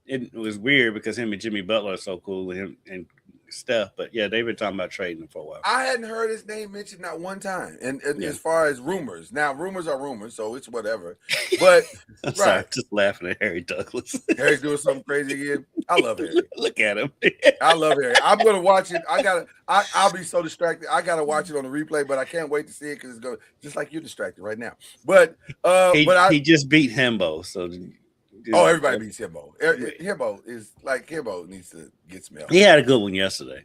It was weird because him and Jimmy Butler are so cool, and Steph. But yeah, they've been talking about trading him for a while. I hadn't heard his name mentioned not one time. And as far as rumors, now rumors are rumors, so it's whatever. But I'm sorry, I'm just laughing at Harry Douglas. Harry's doing something crazy again. I love Harry. Look at him. I love Harry. I'm gonna watch it. I'll be so distracted. I gotta watch it on the replay, but I can't wait to see it because it's going just like you're distracted right now. But he just beat Hembo, so. Everybody beats Hembo. Hembo needs to get smelled. He had a good one yesterday.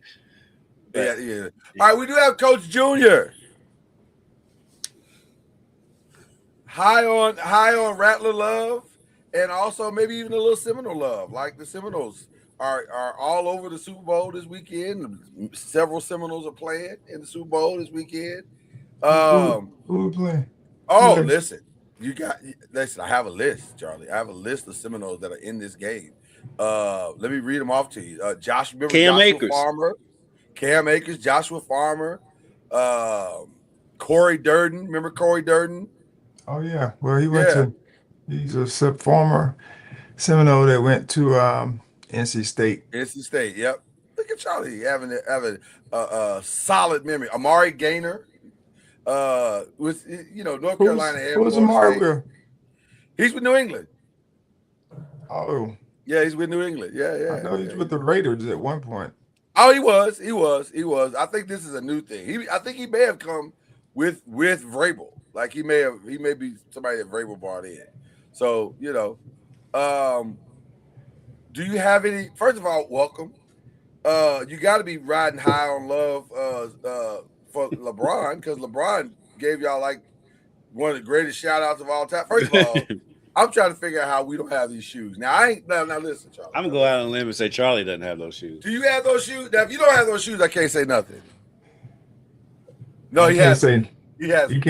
Yeah. All right, we do have Coach Junior. High on Rattler love, and also maybe even a little Seminole love. Like the Seminoles are all over the Super Bowl this weekend. Several Seminoles are playing in the Super Bowl this weekend. Who are playing? Oh, listen, listen. I have a list, Charlie. I have a list of Seminoles that are in this game. Let me read them off to you. Joshua Akers. Farmer, Cam Akers, Joshua Farmer, Corey Durden. Remember Corey Durden? Oh yeah. Well, he's a former Seminole that went to NC State. NC State. Yep. Look at Charlie having a solid memory. Amari Gaynor. With North Carolina. Who's Amari with? He's with New England. Oh. Yeah, he's with New England. Yeah. I know he's with the Raiders at one point. Oh, he was. I think this is a new thing. I think he may have come with Vrabel. Like he may be somebody that Vrabel brought in. So, do you have any? First of all, welcome. You got to be riding high on love for LeBron, because LeBron gave y'all like one of the greatest shout outs of all time. First of all, I'm trying to figure out how we don't have these shoes. Now listen, Charlie. I'm gonna go out on a limb and say Charlie doesn't have those shoes. Do you have those shoes? Now, if you don't have those shoes, I can't say nothing. No, he has. He has. You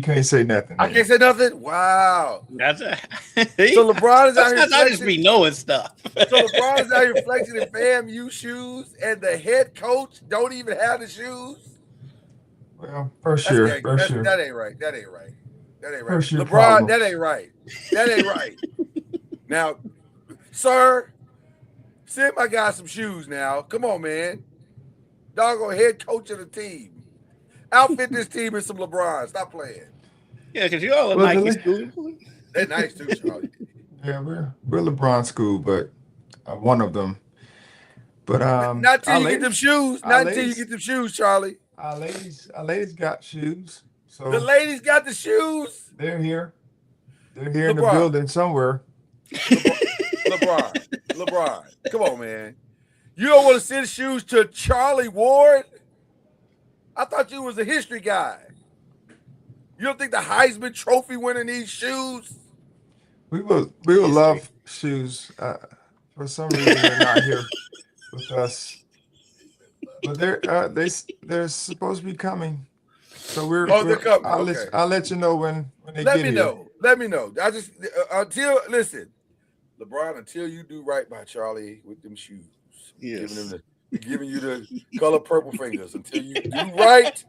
can't say nothing. I can't say nothing. Wow. That's so LeBron is out here. I just be knowing stuff. So LeBron is out here flexing in FAMU shoes, and the head coach don't even have the shoes. Well, first year. That ain't right. First year LeBron, problems. that ain't right. Now, sir, send my guy some shoes now. Come on, man. Doggone head coach of the team. Outfit this team in some LeBron. Stop playing. Yeah, because you all are Nike school. They're nice too, Charlie. Yeah, we're LeBron school, but one of them. But not till you get them shoes. Not until you get them shoes, Charlie. Our ladies got shoes. So the ladies got the shoes. They're here. They're here in the building somewhere. LeBron. Come on, man. You don't want to send shoes to Charlie Ward? I thought you was a history guy. You don't think the Heisman Trophy winner needs shoes? We will love shoes. For some reason, they're not here with us. But they're supposed to be coming. So they're coming. I'll let you know when they get here. Let me know. I just listen, LeBron. Until you do right by Charlie with them shoes, yes. Giving you the color purple fingers. Until you do right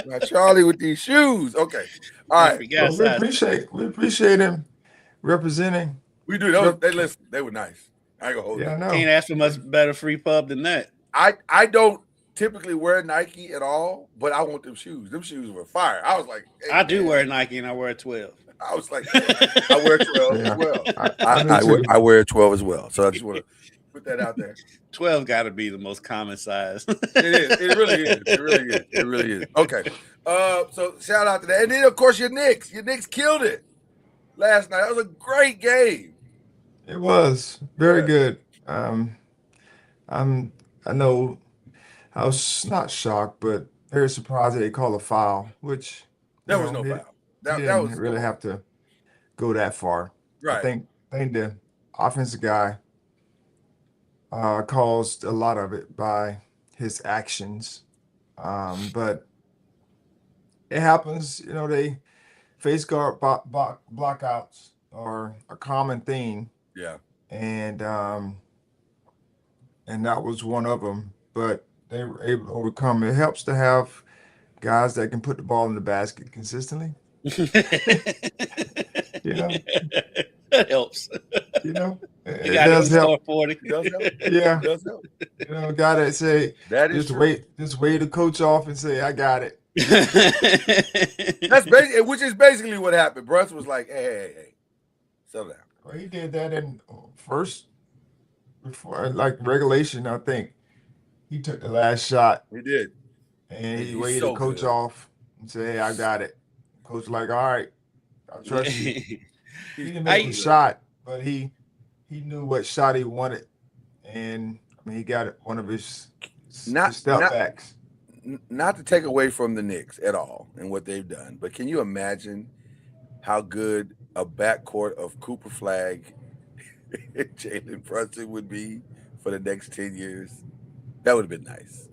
by Charlie with these shoes. Okay, all right. We appreciate him representing. We do. They were nice. I ain't gonna hold you. I know. Can't ask for much better free pub than that. I don't typically wear Nike at all, but I want them shoes. Them shoes were fire. I was like, hey, I do wear Nike and I wear a 12. I was like, I wear 12 as well. I wear 12 as well. So I just want to put that out there. 12 got to be the most common size. It is. It really is. Okay. So shout out to that. And then of course your Knicks. Your Knicks killed it last night. That was a great game. It was very good. I know I was not shocked, but very surprised that they called a foul, which there was no foul. That was really have to go that far. Right. I think the offensive guy caused a lot of it by his actions. But it happens, they face guard blockouts are a common thing. Yeah. And that was one of them, but they were able to overcome. It helps to have guys that can put the ball in the basket consistently. That helps. It does help. 40. It does help. Yeah. It does help. A guy that say that is just wait the coach off and say, I got it. That's basically, which is basically what happened. Bruce was like, hey, settle down. Well, he did that in first before like regulation, I think. He took the last shot. He did. And he waited the coach off and said, hey, I got it. Coach like, all right, I trust you. He didn't make the shot, but he knew what shot he wanted. And he got it, one of his step backs. Not to take away from the Knicks at all and what they've done, but can you imagine how good a backcourt of Cooper Flag and Jalen Brunson would be for the next 10 years. That would have been nice.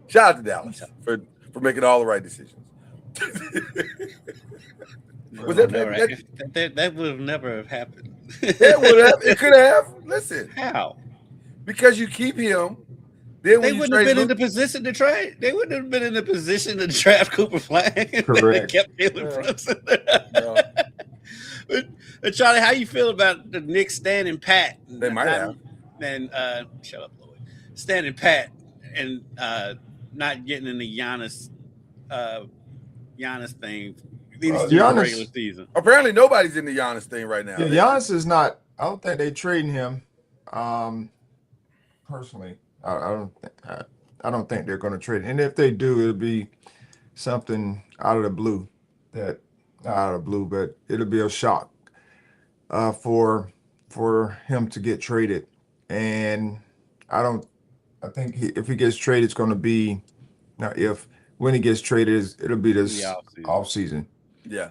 Shout out to Dallas for making all the right decisions. Was that would have never have happened? It would have. It could have. Listen. How? Because you keep him. Then they wouldn't have been in the position to trade. They wouldn't have been in the position to draft Cooper Flag. Correct. They kept Jalen Brunson. But Charlie, how you feel about the Knicks standing pat? They might have. And shut up, Lloyd. Standing pat and not getting in the Giannis thing. Giannis, regular season. Apparently, nobody's in the Giannis thing right now. Yeah, Giannis is not. I don't think they're trading him. Personally, I don't think they're going to trade. And if they do, it'll be something out of the blue. But it'll be a shock for him to get traded. And I think if he gets traded, it's going to be when he gets traded, it'll be this off season. Yeah.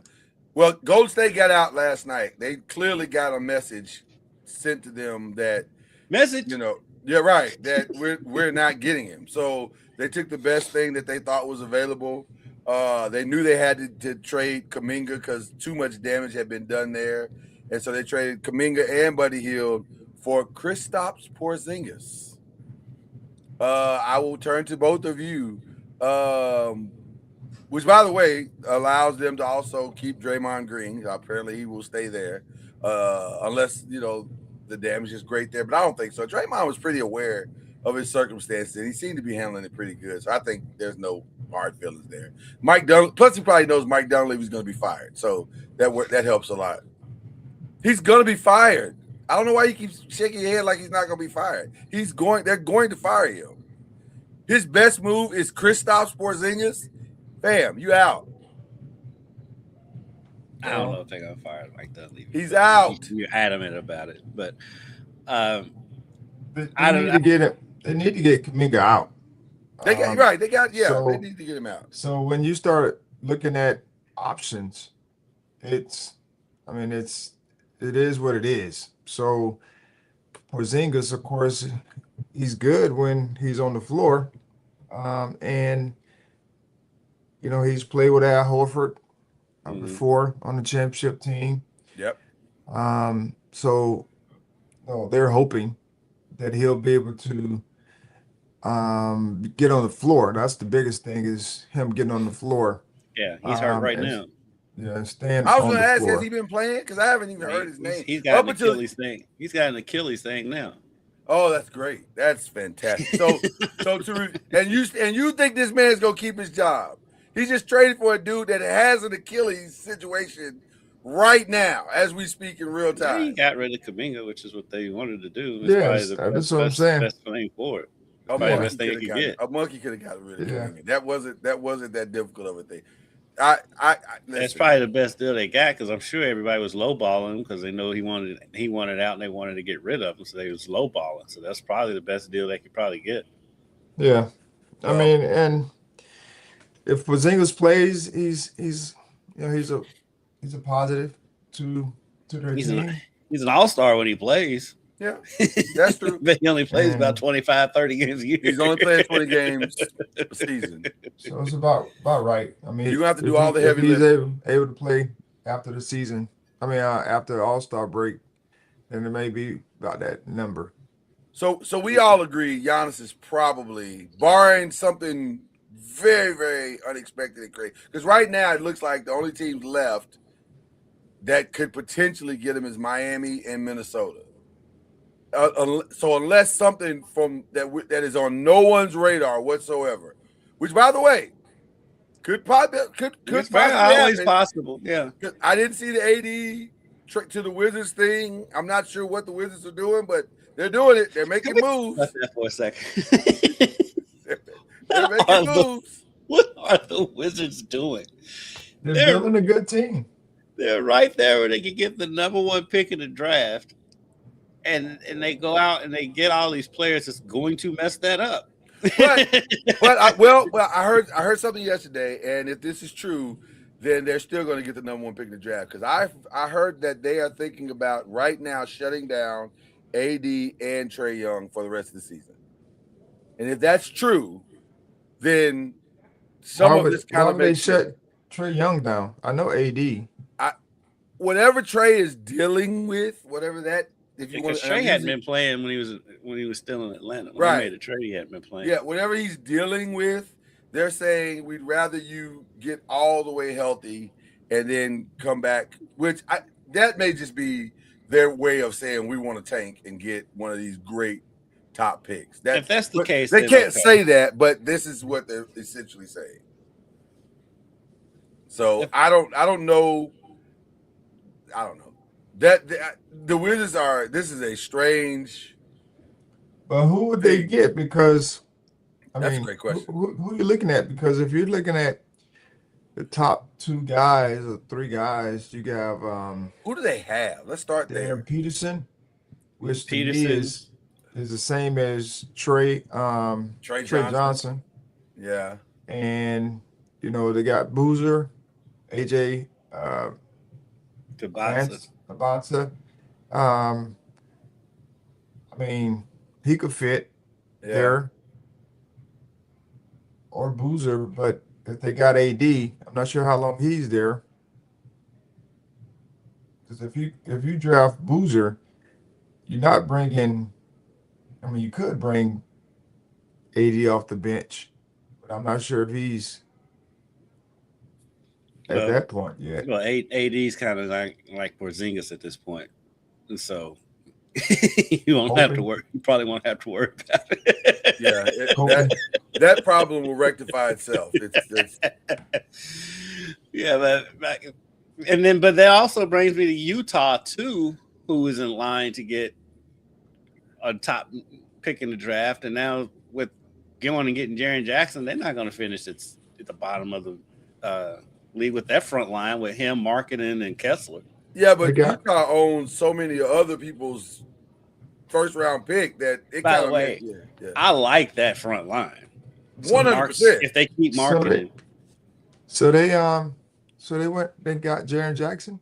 Well, Golden State got out last night. They clearly got a message sent to them that that we're not getting him. So they took the best thing that they thought was available. They knew they had to trade Kuminga because too much damage had been done there. And so they traded Kuminga and Buddy Hield for Kristaps Porzingis. I will turn to both of you. Which, by the way, allows them to also keep Draymond Green. Apparently, he will stay there unless, the damage is great there. But I don't think so. Draymond was pretty aware of his circumstances, and he seemed to be handling it pretty good. So I think there's no hard feelings there. Plus, he probably knows Mike Dunleavy's going to be fired. So that helps a lot. He's going to be fired. I don't know why you keep shaking your head like he's not going to be fired. They're going to fire him. His best move is Kristaps Porzingis. Bam, you out. I don't know if they're gonna fire Mike Dunleavy. He's out. You're adamant about it, but they need to get Kuminga out. They need to get him out. So when you start looking at options, it is what it is. So Porzingis, of course, he's good when he's on the floor, and he's played with Al Horford before on the championship team. Yep. So they're hoping that he'll be able to get on the floor. That's the biggest thing, is him getting on the floor. Yeah, he's hurt right now. Yeah, and stand. I was going to ask, has he been playing? Because I haven't even heard his name. He's got an Achilles thing. He's got an Achilles thing now. Oh, that's great. That's fantastic. And you think this man's gonna keep his job? He just traded for a dude that has an Achilles situation right now, as we speak in real time. He got rid of Kuminga, which is what they wanted to do. Yes, that's what I'm saying. Best thing for it. A monkey could have got rid of Kuminga. That wasn't that difficult of a thing. That's probably the best deal they got, because I'm sure everybody was lowballing him because they know he wanted out and they wanted to get rid of him, so they was lowballing. So that's probably the best deal they could probably get. Yeah, and if Porzingis plays, he's a positive to their team. He's an all-star when he plays. Yeah, that's true. But he only plays about 25, 30 games a year. He's only playing 20 games a season. So it's about right. You're going to have to do all the heavy lifting. He's able to play after the season, after the All-Star break, then it may be about that number. So we all agree Giannis is probably, barring something very, very unexpected and crazy, because right now it looks like the only teams left that could potentially get him is Miami and Minnesota. So unless something from that is on no one's radar whatsoever, which, by the way, could always possible. Yeah, I didn't see the AD trick to the Wizards thing. I'm not sure what the Wizards are doing, but they're doing it. They're making moves. That's that for a second. They're making moves. What are the Wizards doing? They're building a good team. They're right there where they can get the number one pick in the draft. And they go out and they get all these players that's going to mess that up. I heard something yesterday, and if this is true, then they're still going to get the number one pick in the draft. Because I heard that they are thinking about right now shutting down AD and Trae Young for the rest of the season. And if that's true, then some of this kind of makes sense. Why would they shut Trae Young down? I know AD. Whatever Trae is dealing with, whatever that, if you want to, Trae hadn't been playing when he was still in Atlanta. When right. He made a trade, he hadn't been playing. Yeah, whatever he's dealing with, they're saying we'd rather you get all the way healthy and then come back. That may just be their way of saying we want to tank and get one of these great top picks. If that's the case, they can't say that, but this is what they're essentially saying. So I don't know. I don't know. The Wizards this is a strange. But who would they get? Because that's a great question. Who are you looking at? Because if you're looking at the top 2 guys or 3 guys, you have who do they have? Let's start there. Peterson, which to me is the same as Trae Johnson. Yeah. And they got Boozer, AJ Tabasa. I mean, he could fit there, or Boozer, but if they got AD, I'm not sure how long he's there. Because if you draft Boozer, you're not bringing. I mean, you could bring AD off the bench, but I'm not sure if he's at that point yet. Well, AD's kind of like Porzingis at this point, and so you won't have to worry. You probably won't have to worry about it. Yeah, that problem will rectify itself. It's yeah, but that also brings me to Utah too, who is in line to get a top pick in the draft, and now with going and getting Jaren Jackson, they're not going to finish at the bottom of the league with that front line with him, Markkanen, and Kessler. Yeah, but Utah owns so many other people's first round pick that it by the way, I like that front line. 100%. If they keep Markkanen. So they got Jaren Jackson?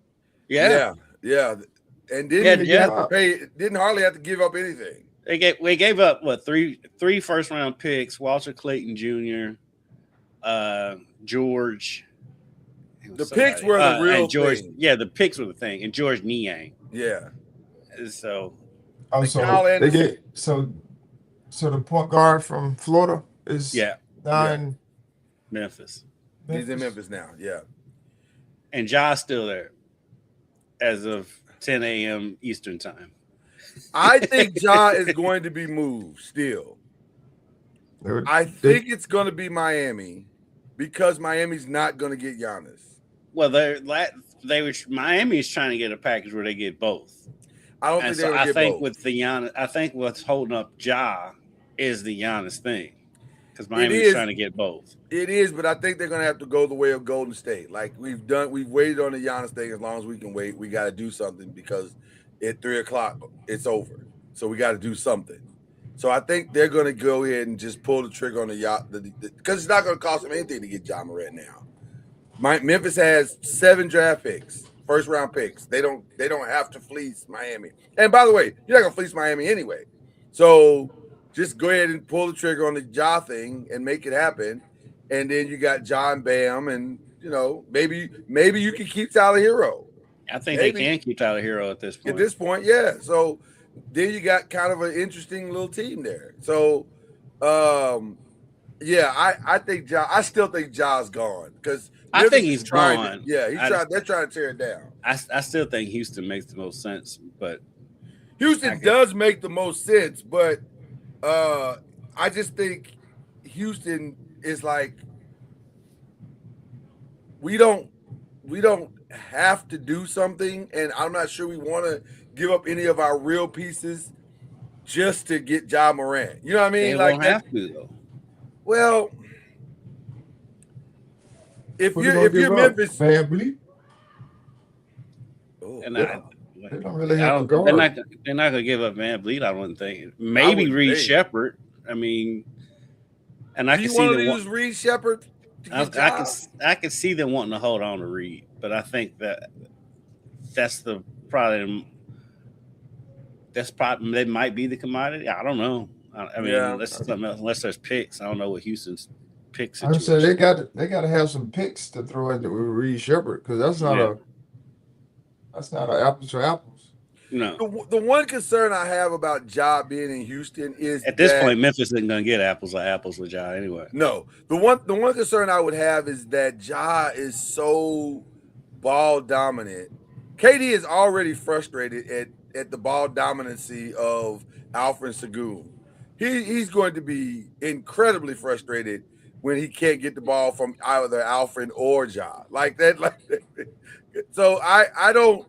Yeah. And didn't hardly have to give up anything. We gave up three first round picks, Walter Clayton Jr., George. The picks were the real thing. Yeah, the picks were the thing, and George Niang. Yeah. So so the point guard from Florida is down in Memphis. He's in Memphis now, yeah. And Ja's still there as of 10 a.m. Eastern time. I think Ja is going to be moved still. I think it's going to be Miami because Miami's not going to get Giannis. Well, Miami is trying to get a package where they get both. I don't think they're going to get both. With the Giannis, I think what's holding up Ja is the Giannis thing because Miami is trying to get both. It is, but I think they're going to have to go the way of Golden State. Like we've waited on the Giannis thing as long as we can wait. We got to do something because at 3:00 it's over, so we got to do something. So I think they're going to go ahead and just pull the trigger on the yacht because it's not going to cost them anything to get Ja Morant now. Memphis has 7 draft picks, first round picks. They don't have to fleece Miami. And by the way, you're not going to fleece Miami anyway. So just go ahead and pull the trigger on the Ja thing and make it happen. And then you got Ja and Bam, and maybe you can keep Tyler Hero. I think they can keep Tyler Hero at this point. At this point, yeah. So then you got kind of an interesting little team there. So, I think I still think Ja's gone because I think he's gone. They're trying to tear it down. I still think Houston makes the most sense, but Houston does make the most sense. But I just think Houston is like we don't have to do something, and I'm not sure we want to give up any of our real pieces just to get Ja Morant. You know what I mean? They won't have to though. Well, if you're Memphis, family, they don't really have to go. They're not going to give up Van Vliet. I wouldn't think. Maybe Reed Shepherd. I mean, and I can see them use Reed Shepherd. I can see them wanting to hold on to Reed, but I think that's that's probably they might be the commodity. I don't know. I mean, unless there's picks, I don't know what Houston's pick situation. I'm saying they got to have some picks to throw into Reed Shepherd because that's not an apples to apples. No. The one concern I have about Ja being in Houston is at this point Memphis isn't going to get apples with Ja anyway. No, the one concern I would have is that Ja is so ball dominant. KD is already frustrated at the ball dominancy of Alfred Sengun. He's going to be incredibly frustrated when he can't get the ball from either Alfred or Ja. Like that. So I don't.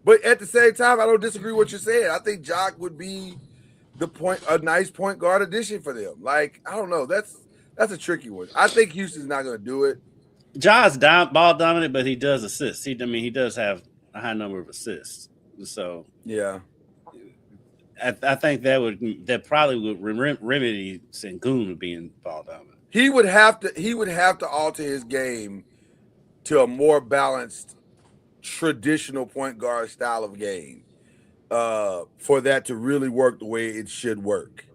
But at the same time, I don't disagree with what you're saying. I think Jock would be a nice point guard addition for them. Like, I don't know. That's a tricky one. I think Houston's not going to do it. Ja's ball dominant, but he does assist. He does have a high number of assists. So yeah, I think that probably would remedy Sengun being ball dominant. He would have to alter his game to a more balanced, traditional point guard style of game for that to really work the way it should work.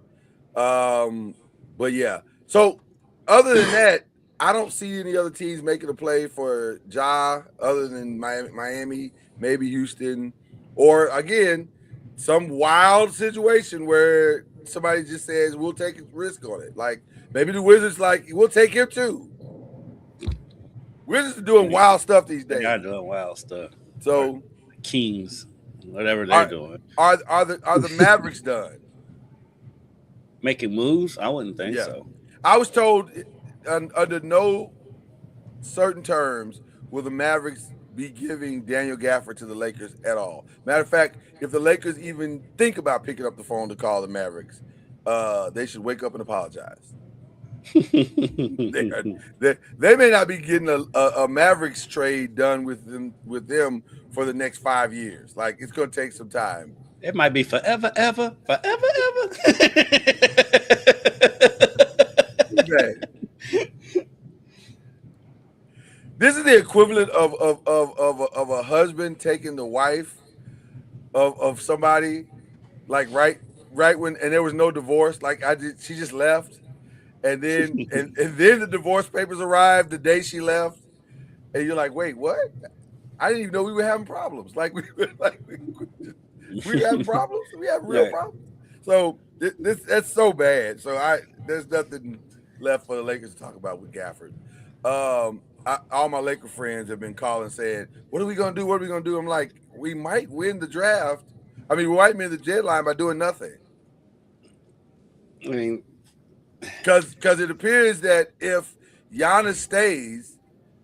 But yeah, so other than that, I don't see any other teams making a play for Ja other than Miami, maybe Houston, or again, some wild situation where somebody just says we'll take a risk on it. Like maybe the Wizards we'll take him too. Wizards are doing wild stuff these days. They're doing wild stuff. So Kings, whatever they're doing. Are the Mavericks done? Making moves? I wouldn't think so. I was told under no certain terms will the Mavericks be giving Daniel Gafford to the Lakers at all. Matter of fact, if the Lakers even think about picking up the phone to call the Mavericks, they should wake up and apologize. they may not be getting a Mavericks trade done with them for the next 5 years. Like, it's going to take some time. It might be forever, ever. This is the equivalent of a husband taking the wife of somebody, like right when, and there was no divorce. Like she just left, and then and then the divorce papers arrived the day she left, and you're like, wait, what? I didn't even know we were having problems. We having problems. We have real problems. So that's so bad. So there's nothing left for the Lakers to talk about with Gafford. All my Laker friends have been calling saying, what are we going to do? What are we going to do? I'm like, we might win the draft. I mean, we might win the deadline by doing nothing. I mean, because it appears that if Giannis stays,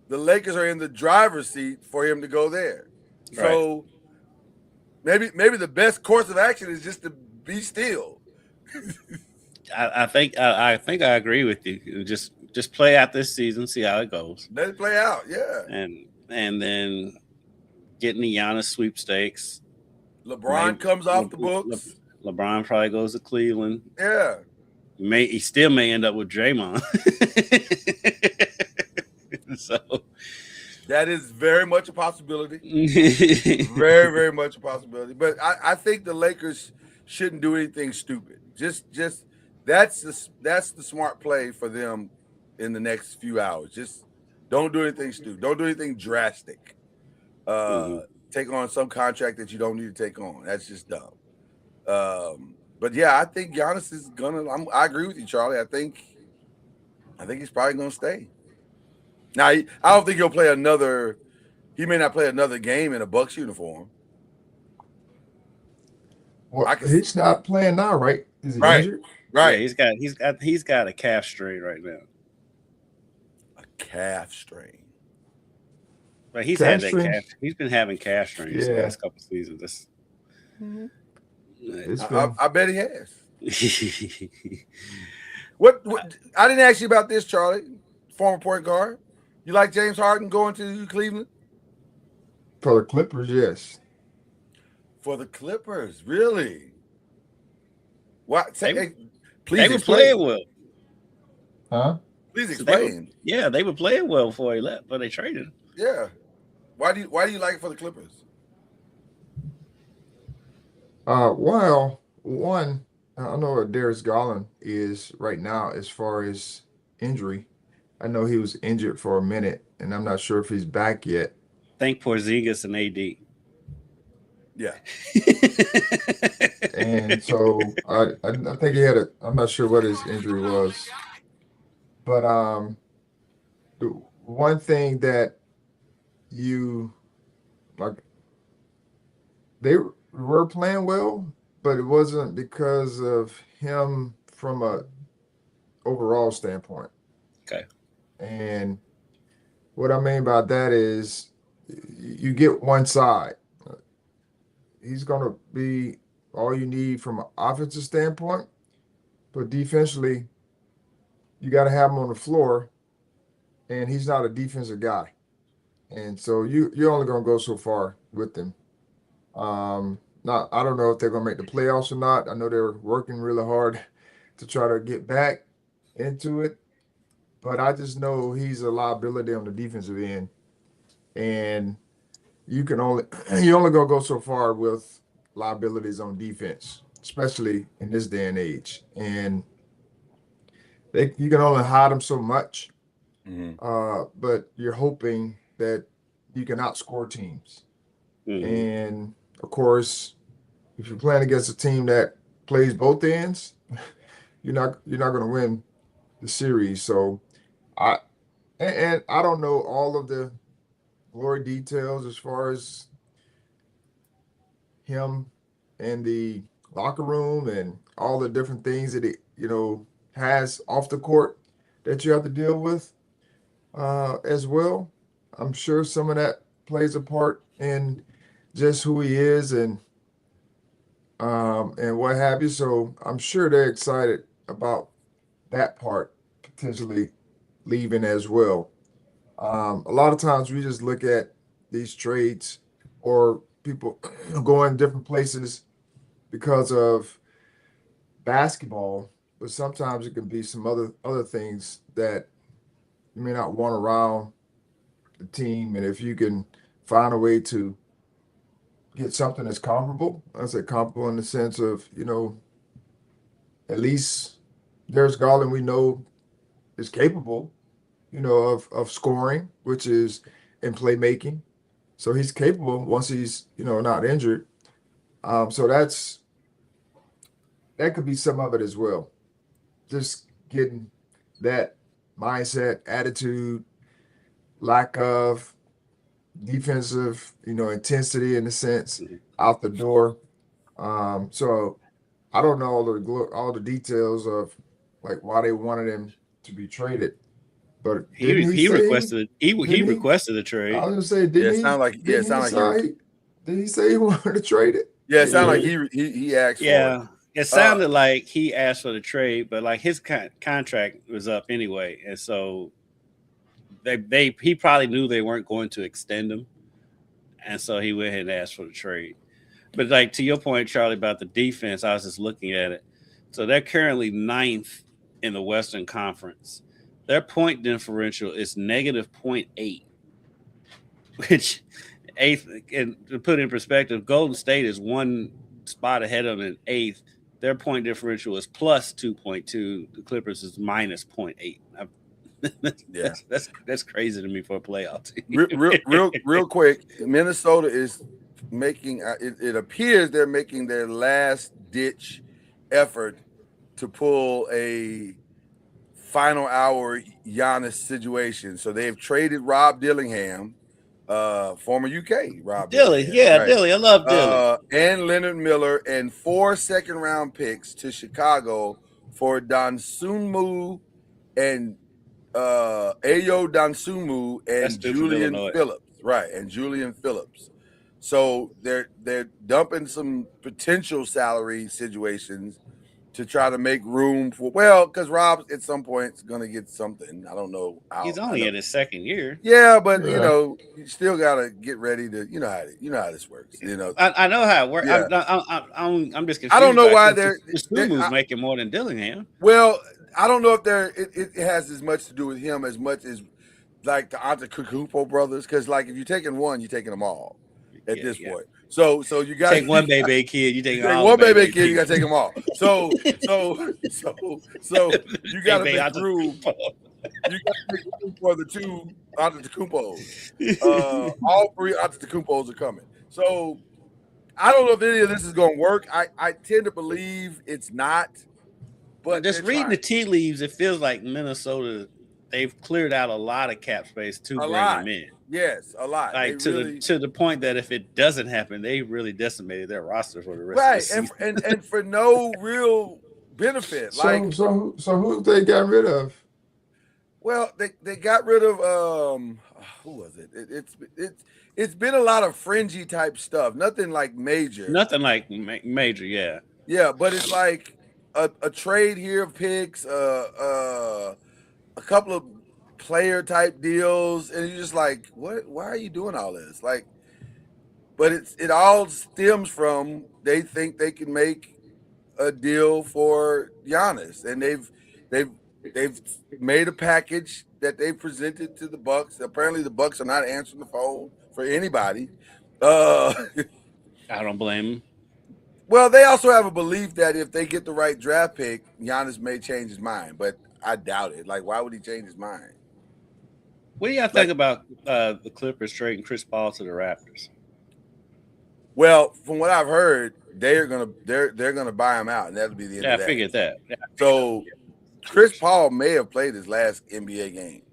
the Lakers are in the driver's seat for him to go there. Right. So maybe the best course of action is just to be still. I think I agree with you. Just play out this season, see how it goes. Let it play out, yeah. And then getting the Giannis sweepstakes. LeBron comes off the books. LeBron probably goes to Cleveland. Yeah. He still may end up with Draymond. So that is very much a possibility. Very, very much a possibility. But I think the Lakers shouldn't do anything stupid. Just that's the smart play for them in the next few hours. Just don't do anything stupid. Don't do anything drastic. Take on some contract that you don't need to take on. That's just dumb. But yeah, I think Giannis is gonna. I agree with you, Charlie. I think he's probably gonna stay. Now, I don't think he'll play another. He may not play another game in a Bucks uniform. Well, he's not playing now, right? Is he injured? Right. Yeah, he's got a calf strain right now. A calf strain. But he's had that calf. He's been having calf strains the last couple of seasons. I bet he has. What? I didn't ask you about this, Charlie. Former point guard. You like James Harden going to Cleveland? For the Clippers, yes. For the Clippers, really? What? Please were playing well. Huh? Please explain. They were playing well before he left, but they traded him. Yeah. Why do you like it for the Clippers? Well, one, I don't know what Darius Garland is right now as far as injury. I know he was injured for a minute, and I'm not sure if he's back yet. Thank Porzingis and AD. Yeah. And so I think he had a, I'm not sure what his injury was, but the one thing that you like, they were playing well, but it wasn't because of him from a overall standpoint. Okay. And what I mean by that is you get one side. He's going to be all you need from an offensive standpoint, but defensively, you got to have him on the floor, and he's not a defensive guy. And so you're only going to go so far with him. Not I don't know if they're going to make the playoffs or not. I know they're working really hard to try to get back into it, but I just know he's a liability on the defensive end, and you only gonna go so far with liabilities on defense, especially in this day and age. And you can only hide them so much, but you're hoping that you can outscore teams. And of course, if you're playing against a team that plays both ends, you're not going to win the series. So I don't know all of the glory details as far as him and the locker room and all the different things that he has off the court that you have to deal with as well. I'm sure some of that plays a part in just who he is and what have you. So I'm sure they're excited about that part potentially leaving as well. A lot of times we just look at these trades or people going different places because of basketball, but sometimes it can be some other things that you may not want around the team. And if you can find a way to get something that's comparable, I say comparable in the sense of, at least Darius Garland we know is capable, of scoring, which is in playmaking. So he's capable once he's, not injured. So that could be some of it as well. Just getting that mindset, attitude, lack of defensive, intensity in a sense out the door. So I don't know all the details of like why they wanted him to be traded, but he requested a trade. I was gonna say, didn't he say he wanted to trade it? Yeah, it sounded like he asked for it. Yeah, it sounded like he asked for the trade, but like his contract was up anyway, and so he probably knew they weren't going to extend him, and so he went ahead and asked for the trade. But like to your point, Charlie, about the defense, I was just looking at it. So they're currently 9th in the Western Conference. Their point differential is -0.8, which 8th. And to put in perspective, Golden State is one spot ahead of them in 8th. Their point differential is +2.2. The Clippers is -0.8. Yeah, that's crazy to me for a playoff team. real quick, Minnesota is making it appears they're making their last ditch effort to pull a final hour Giannis situation. So they've traded Rob Dillingham, former UK Rob Dilly, right? Dilly, I love Dilly, and Leonard Miller, and 4 second-round picks to Chicago for Dosunmu and Ayo Dosunmu and Julian Phillips, right? And Julian Phillips. So they're dumping some potential salary situations to try to make room for because Rob at some point is going to get something. I don't know how. He's only in his second year. Yeah, but you still got to get ready to how this works. I know how it works. Yeah. I'm just confused. I don't know why they're making more than Dillingham. Well, I don't know if it has as much to do with him as much as like the Antetokounmpo brothers, because like if you're taking one, you're taking them all at this point. So you got take one baby kid. You take one baby kid. You got to take them all. So you got to make room. You got to make room for the two Antetokounmpos. All three Antetokounmpos are coming. So I don't know if any of this is going to work. I tend to believe it's not. But just reading the tea leaves, it feels like Minnesota, they've cleared out a lot of cap space to bring them in. Yes, a lot. Like to the point that if it doesn't happen, they really decimated their roster for the rest of the season. and for no real benefit. So who they got rid of? Well, they got rid of who was it? It's been a lot of fringy type stuff. Nothing like major. Nothing like major, yeah. Yeah, but it's like a trade here of picks, a couple of player type deals, and you're just like, what? Why are you doing all this? Like, but it all stems from they think they can make a deal for Giannis, and they've made a package that they presented to the Bucks. Apparently, the Bucks are not answering the phone for anybody. I don't blame them. Well, they also have a belief that if they get the right draft pick, Giannis may change his mind, but I doubt it. Like, why would he change his mind? What do y'all think about the Clippers trading Chris Paul to the Raptors? Well, from what I've heard, they're gonna buy him out, and that'll be the end of that. I figured that. So Chris Paul may have played his last NBA game.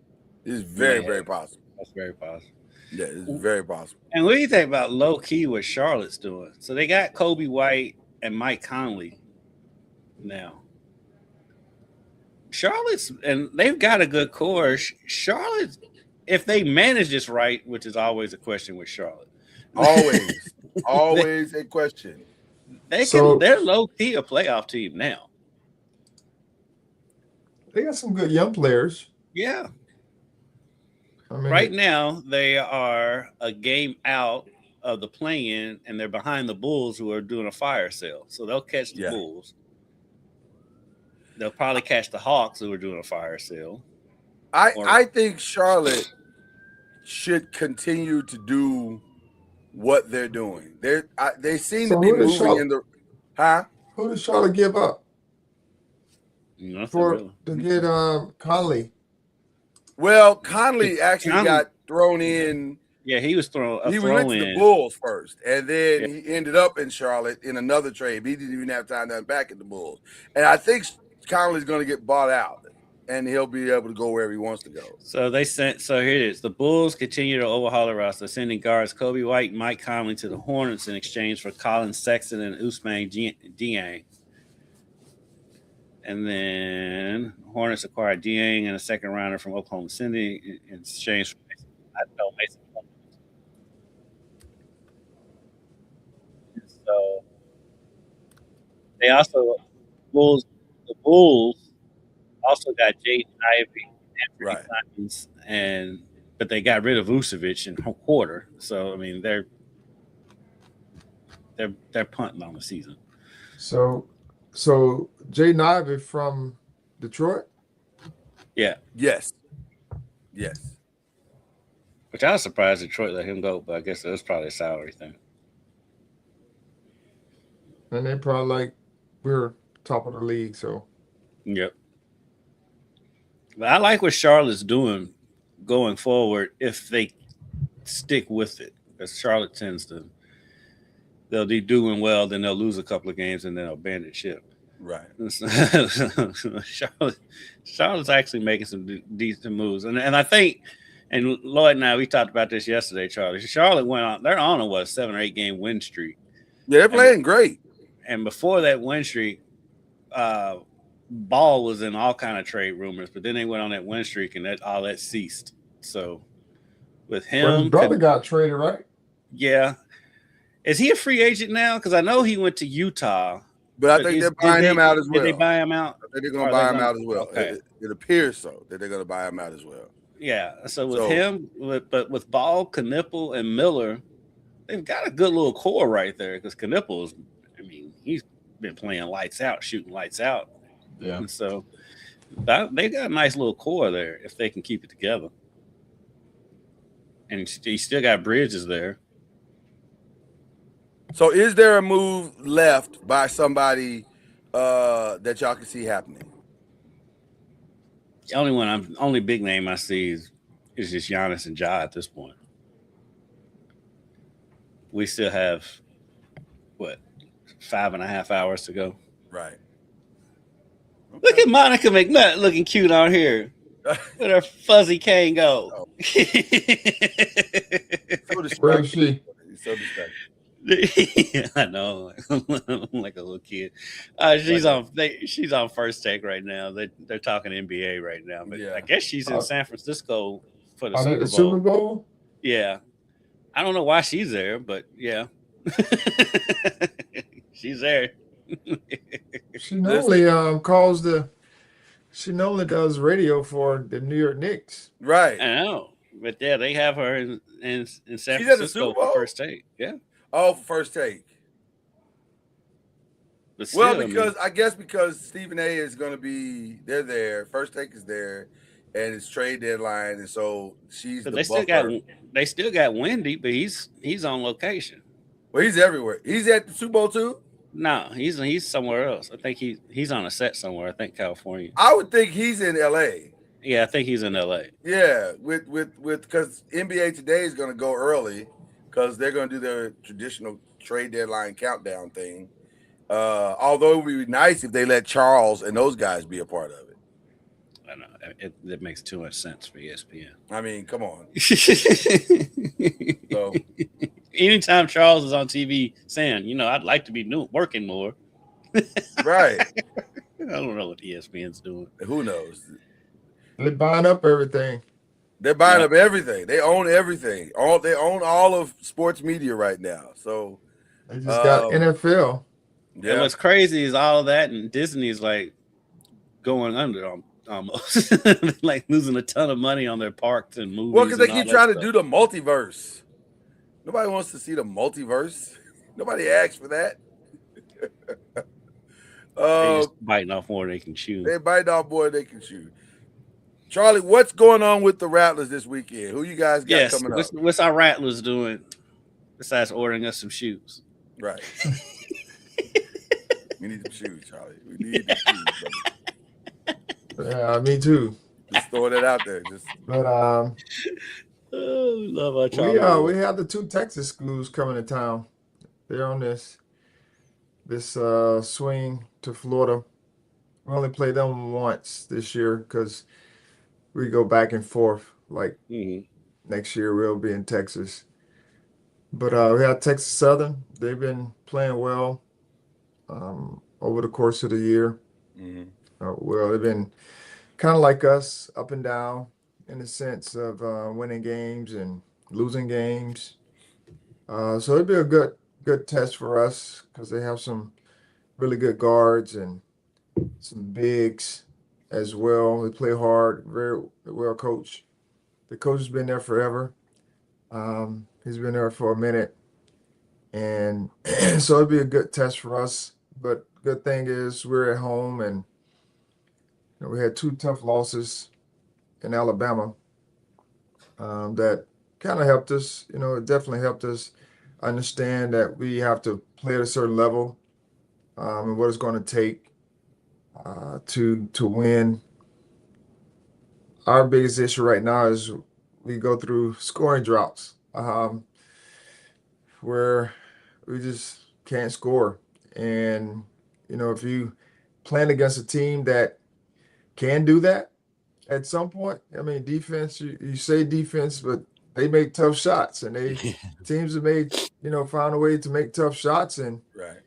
This is very, very possible. That's very possible. Yeah, it's very possible. And what do you think about low key what Charlotte's doing? So they got Kobe White and Mike Conley now. Charlotte's, and they've got a good core. Charlotte, if they manage this right, which is always a question with Charlotte. Always a question. They're low key a playoff team now. They got some good young players. Yeah. I mean, right now, they are a game out of the play-in, and they're behind the Bulls, who are doing a fire sale. So they'll catch the Bulls. They'll probably catch the Hawks, who are doing a fire sale. I think Charlotte should continue to do what they're doing. They seem to be moving in the – Who does Charlotte give up to get Conley? Well, Conley actually got thrown in. Yeah, he was thrown. He went to the Bulls first, and then he ended up in Charlotte in another trade. He didn't even have time to back at the Bulls. And I think Conley's going to get bought out, and he'll be able to go wherever he wants to go. So here it is. The Bulls continue to overhaul the roster, sending guards Kobe White and Mike Conley to the Hornets in exchange for Colin Sexton and Ousmane Dieng. And then Hornets acquired Dieng and a second rounder from Oklahoma City in exchange for Mason. So they also the Bulls also got Jaden Ivey and Simons, but they got rid of Vucevic in quarter. So I mean they're punting on the season. So Jaden Ivey from Detroit? Yeah. Yes. Which I was surprised Detroit let him go, but I guess it was probably a salary thing. And they probably like, we're top of the league, so. Yep. But I like what Charlotte's doing going forward if they stick with it. Because Charlotte they'll be doing well, then they'll lose a couple of games, and then they'll abandon ship. Right. Charlotte's actually making some decent moves. And I think, and Lloyd and I, we talked about this yesterday, Charlie. Charlotte they're on a 7 or 8 game win streak. Yeah, they're playing great. And before that win streak, Ball was in all kind of trade rumors, but then they went on that win streak and all that ceased. So with him, his brother got traded, right? Yeah. Is he a free agent now? Because I know he went to Utah. But I think they're buying him out as well. Did they buy him out? I think they're going to buy him out as well. Okay. It appears so that they're going to buy him out as well. Yeah. So with him, with Ball, Knipple, and Miller, they've got a good little core right there. Because Knipple's, he's been playing lights out, shooting lights out. Yeah. And so they got a nice little core there if they can keep it together. And he still got Bridges there. So is there a move left by somebody that y'all can see happening? The only big name I see is just Giannis and Ja at this point. We still have what 5.5 hours to go. Right. Okay. Look at Monica McNutt looking cute on here with her fuzzy cane go. Oh. So distracting. So distracting. I know, I'm like a little kid. She's on First Take right now. They're talking NBA right now, but I guess she's in San Francisco for the Super Bowl. Yeah, I don't know why she's there, but yeah, she's there. She normally She normally does radio for the New York Knicks. Right. I know, but yeah, they have her in San Francisco for First Take. Yeah. Oh, for First Take. Still, because I guess because Stephen A is going to be, they're there. First Take is there, and it's trade deadline, and so she's the buffer. They still got Wendy, but he's on location. Well, he's everywhere. He's at the Super Bowl too. No, he's somewhere else. I think he's on a set somewhere. I think California. I would think he's in L.A. Yeah, I think he's in L.A. Yeah, with because NBA Today is going to go early because they're going to do their traditional trade deadline countdown thing. Although it would be nice if they let Charles and those guys be a part of it. I know it makes too much sense for ESPN. I mean, come on. So, anytime Charles is on TV saying, I'd like to be working more. Right. I don't know what ESPN's doing. Who knows? They're buying up everything. They're buying up everything. They own everything. They own all of sports media right now. So they just got NFL. Yeah. And what's crazy is all of that, and Disney's like going under almost, like losing a ton of money on their parks and movies. Well, because they keep trying to do the multiverse. Nobody wants to see the multiverse. Nobody asked for that. They just biting off more than they can chew. They biting off more than they can chew. Charlie, what's going on with the Rattlers this weekend? Who you guys got coming up? What's our Rattlers doing besides ordering us some shoes? Right. We need some shoes, Charlie. We need the shoes, brother. Yeah, me too. Just throwing it out there. But we love our Charlie. We have the 2 Texas schools coming to town. They're on this swing to Florida. We only played them once this year because we go back and forth. Like next year we'll be in Texas. But we have Texas Southern. They've been playing well over the course of the year. Well, they've been kind of like us, up and down in the sense of winning games and losing games. So it'd be a good test for us because they have some really good guards and some bigs as well. They play hard, very well coached. The coach has been there forever. He's been there for a minute. And so it'd be a good test for us. But good thing is we're at home, and we had 2 tough losses in Alabama that kind of helped us. It definitely helped us understand that we have to play at a certain level and what it's going to take to win. Our biggest issue right now is we go through scoring droughts where we just can't score. And, if you playing against a team that can do that at some point, I mean, defense, you say defense, but they make tough shots, and teams have made, found a way to make tough shots. And, right.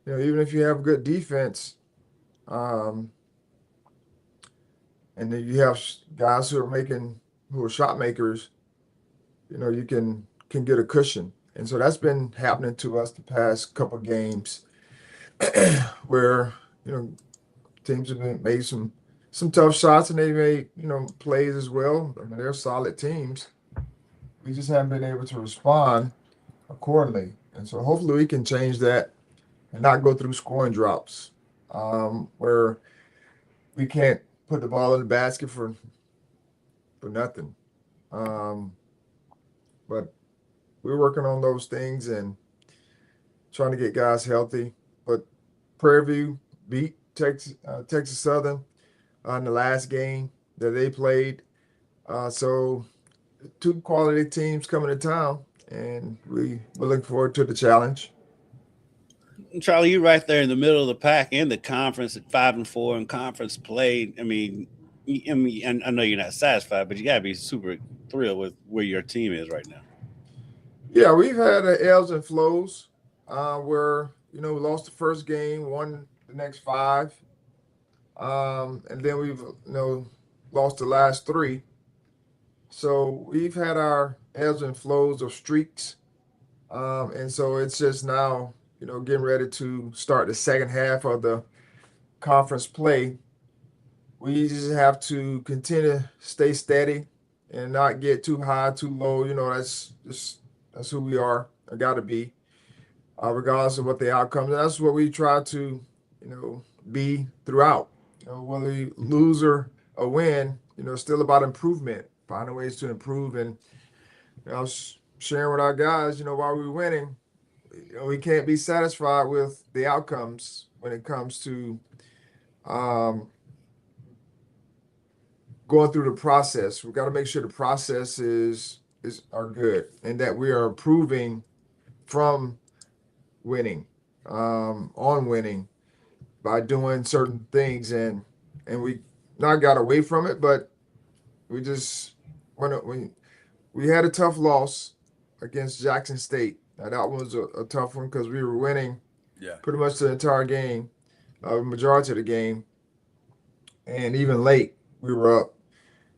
Even if you have good defense, and then you have guys who are shot makers, you can get a cushion. And so that's been happening to us the past couple of games where, teams have made some tough shots, and they made, plays as well. I mean, they're solid teams. We just haven't been able to respond accordingly. And so hopefully we can change that and not go through scoring drops where we can't put the ball in the basket for nothing. But we're working on those things, and trying to get guys healthy. But Prairie View beat Texas Southern in the last game that they played. So two quality teams coming to town, and we're looking forward to the challenge. Charlie, you're right there in the middle of the pack in the conference at 5-4 in conference play. I mean, I know you're not satisfied, but you got to be super thrilled with where your team is right now. Yeah, we've had ebbs and flows where, we lost the first game, won the next 5. And then we've, lost the last 3. So we've had our ebbs and flows of streaks. And so it's just now, getting ready to start the second half of the conference play. We just have to continue to stay steady and not get too high, too low. That's who we are. I got to be, regardless of what the outcomes. And that's what we try to, be throughout. Whether we lose or win, it's still about improvement, finding ways to improve. And I was sharing with our guys, while we're winning, we can't be satisfied with the outcomes when it comes to going through the process. We've got to make sure the processes are good and that we are improving from winning, on winning by doing certain things. And we not got away from it, but we just when we had a tough loss against Jackson State. Now that was a tough one because we were winning pretty much the entire game, majority of the game, and even late we were up,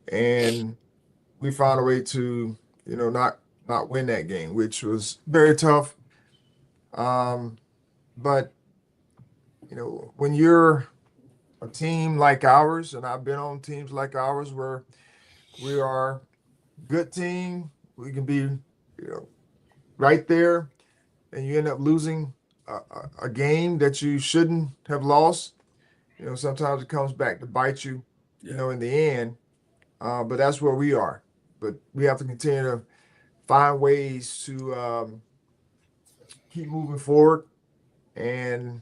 and we found a way to not win that game, which was very tough. But when you're a team like ours, and I've been on teams like ours where we are a good team, we can be right there, and you end up losing a game that you shouldn't have lost. Sometimes it comes back to bite you, in the end. But that's where we are. But we have to continue to find ways to keep moving forward and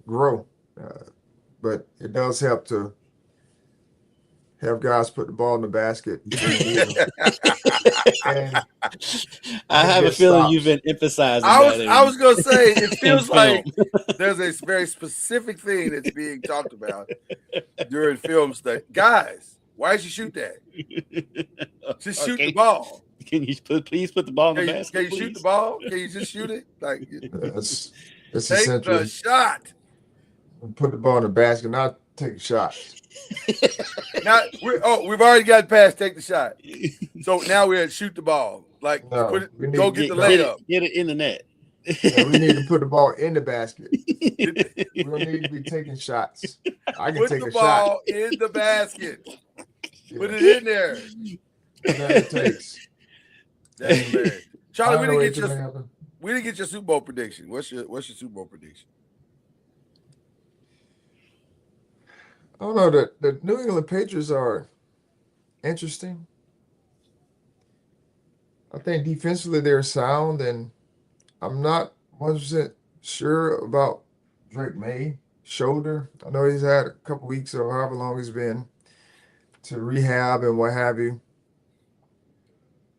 grow. But it does help to have guys put the ball in the basket. And I have a feeling you've been emphasizing I was going to say, it feels like there's a very specific thing that's being talked about during film study. Guys, why did you shoot that? Just shoot the ball. Can you please put the ball in the basket? Can you shoot the ball? Can you just shoot it? That's take essential. the shot. Put the ball in the basket, not take shots. We've already got past take the shot. So now we're at shoot the ball. Go get the layup. Get it in the net. We need to put the ball in the basket. We don't need to be taking shots. I can take a shot. Put the ball in the basket. Yeah. Put it in there. Whatever it takes. That's hilarious. Charlie, we didn't get your Super Bowl prediction. What's your Super Bowl prediction? I don't know. The New England Patriots are interesting. I think defensively they're sound, and I'm not 100% sure about Drake May shoulder. I know he's had a couple weeks or however long he's been to rehab and what have you,